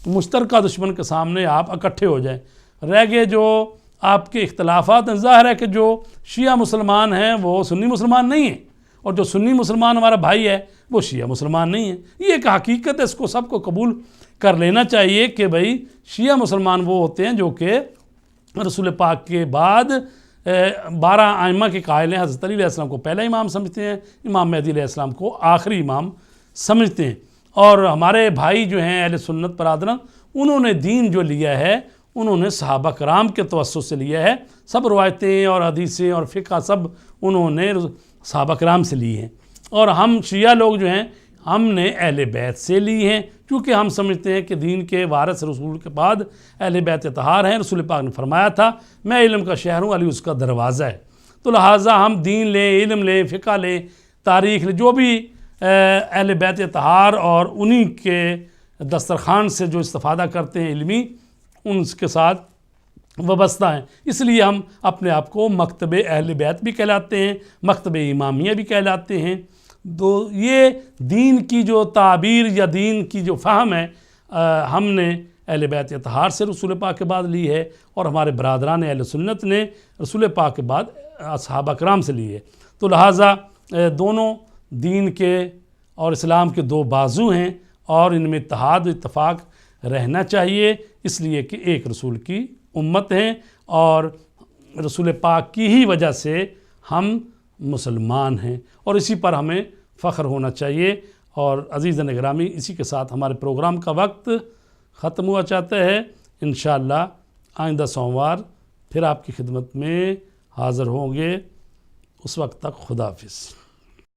مشترکہ دشمن کے سامنے آپ اکٹھے ہو جائیں۔ رہ گئے جو آپ کے اختلافات ہیں، ظاہر ہے کہ جو شیعہ مسلمان ہیں وہ سنی مسلمان نہیں ہیں، اور جو سنی مسلمان ہمارا بھائی ہے وہ شیعہ مسلمان نہیں ہے۔ یہ ایک حقیقت ہے، اس کو سب کو قبول کر لینا چاہیے کہ بھئی شیعہ مسلمان وہ ہوتے ہیں جو کہ رسول پاک کے بعد 12 ائمہ کے قائل ہیں۔ حضرت علی علیہ السلام کو پہلا امام سمجھتے ہیں، امام مہدی علیہ السلام کو آخری امام سمجھتے ہیں، اور ہمارے بھائی جو ہیں اہل سنت برادران، انہوں نے دین جو لیا ہے انہوں نے صحابہ کرام کے توسط سے لیا ہے، سب روایتیں اور حدیثیں اور فقہ سب انہوں نے صحابہ کرام سے لی ہیں، اور ہم شیعہ لوگ جو ہیں ہم نے اہل بیت سے لی ہیں، کیونکہ ہم سمجھتے ہیں کہ دین کے وارث رسول کے بعد اہل بیت اطہار ہیں۔ رسول پاک نے فرمایا تھا میں علم کا شہر ہوں، علی اس کا دروازہ ہے، تو لہٰذا ہم دین لیں، علم لیں، فقہ لیں، تاریخ لیں، جو بھی اہل بیت اطہار اور انہی کے دسترخوان سے جو استفادہ کرتے ہیں علمی، ان کے ساتھ وابستہ ہیں، اس لیے ہم اپنے آپ کو مکتب اہل بیت بھی کہلاتے ہیں، مکتب امامیہ بھی کہلاتے ہیں۔ تو یہ دین کی جو تعبیر یا دین کی جو فہم ہے ہم نے اہل بیت اطہار سے رسول پاک کے بعد لی ہے، اور ہمارے برادران اہل سنت نے رسول پاک کے بعد اصحابہ کرام سے لی ہے۔ تو لہٰذا دونوں دین کے اور اسلام کے دو بازو ہیں، اور ان میں اتحاد و اتفاق رہنا چاہیے، اس لیے کہ ایک رسول کی امت ہیں، اور رسول پاک کی ہی وجہ سے ہم مسلمان ہیں، اور اسی پر ہمیں فخر ہونا چاہیے۔ اور عزیزان گرامی، اسی کے ساتھ ہمارے پروگرام کا وقت ختم ہوا چاہتا ہے۔ انشاءاللہ آئندہ سوموار پھر آپ کی خدمت میں حاضر ہوں گے، اس وقت تک خدا حافظ۔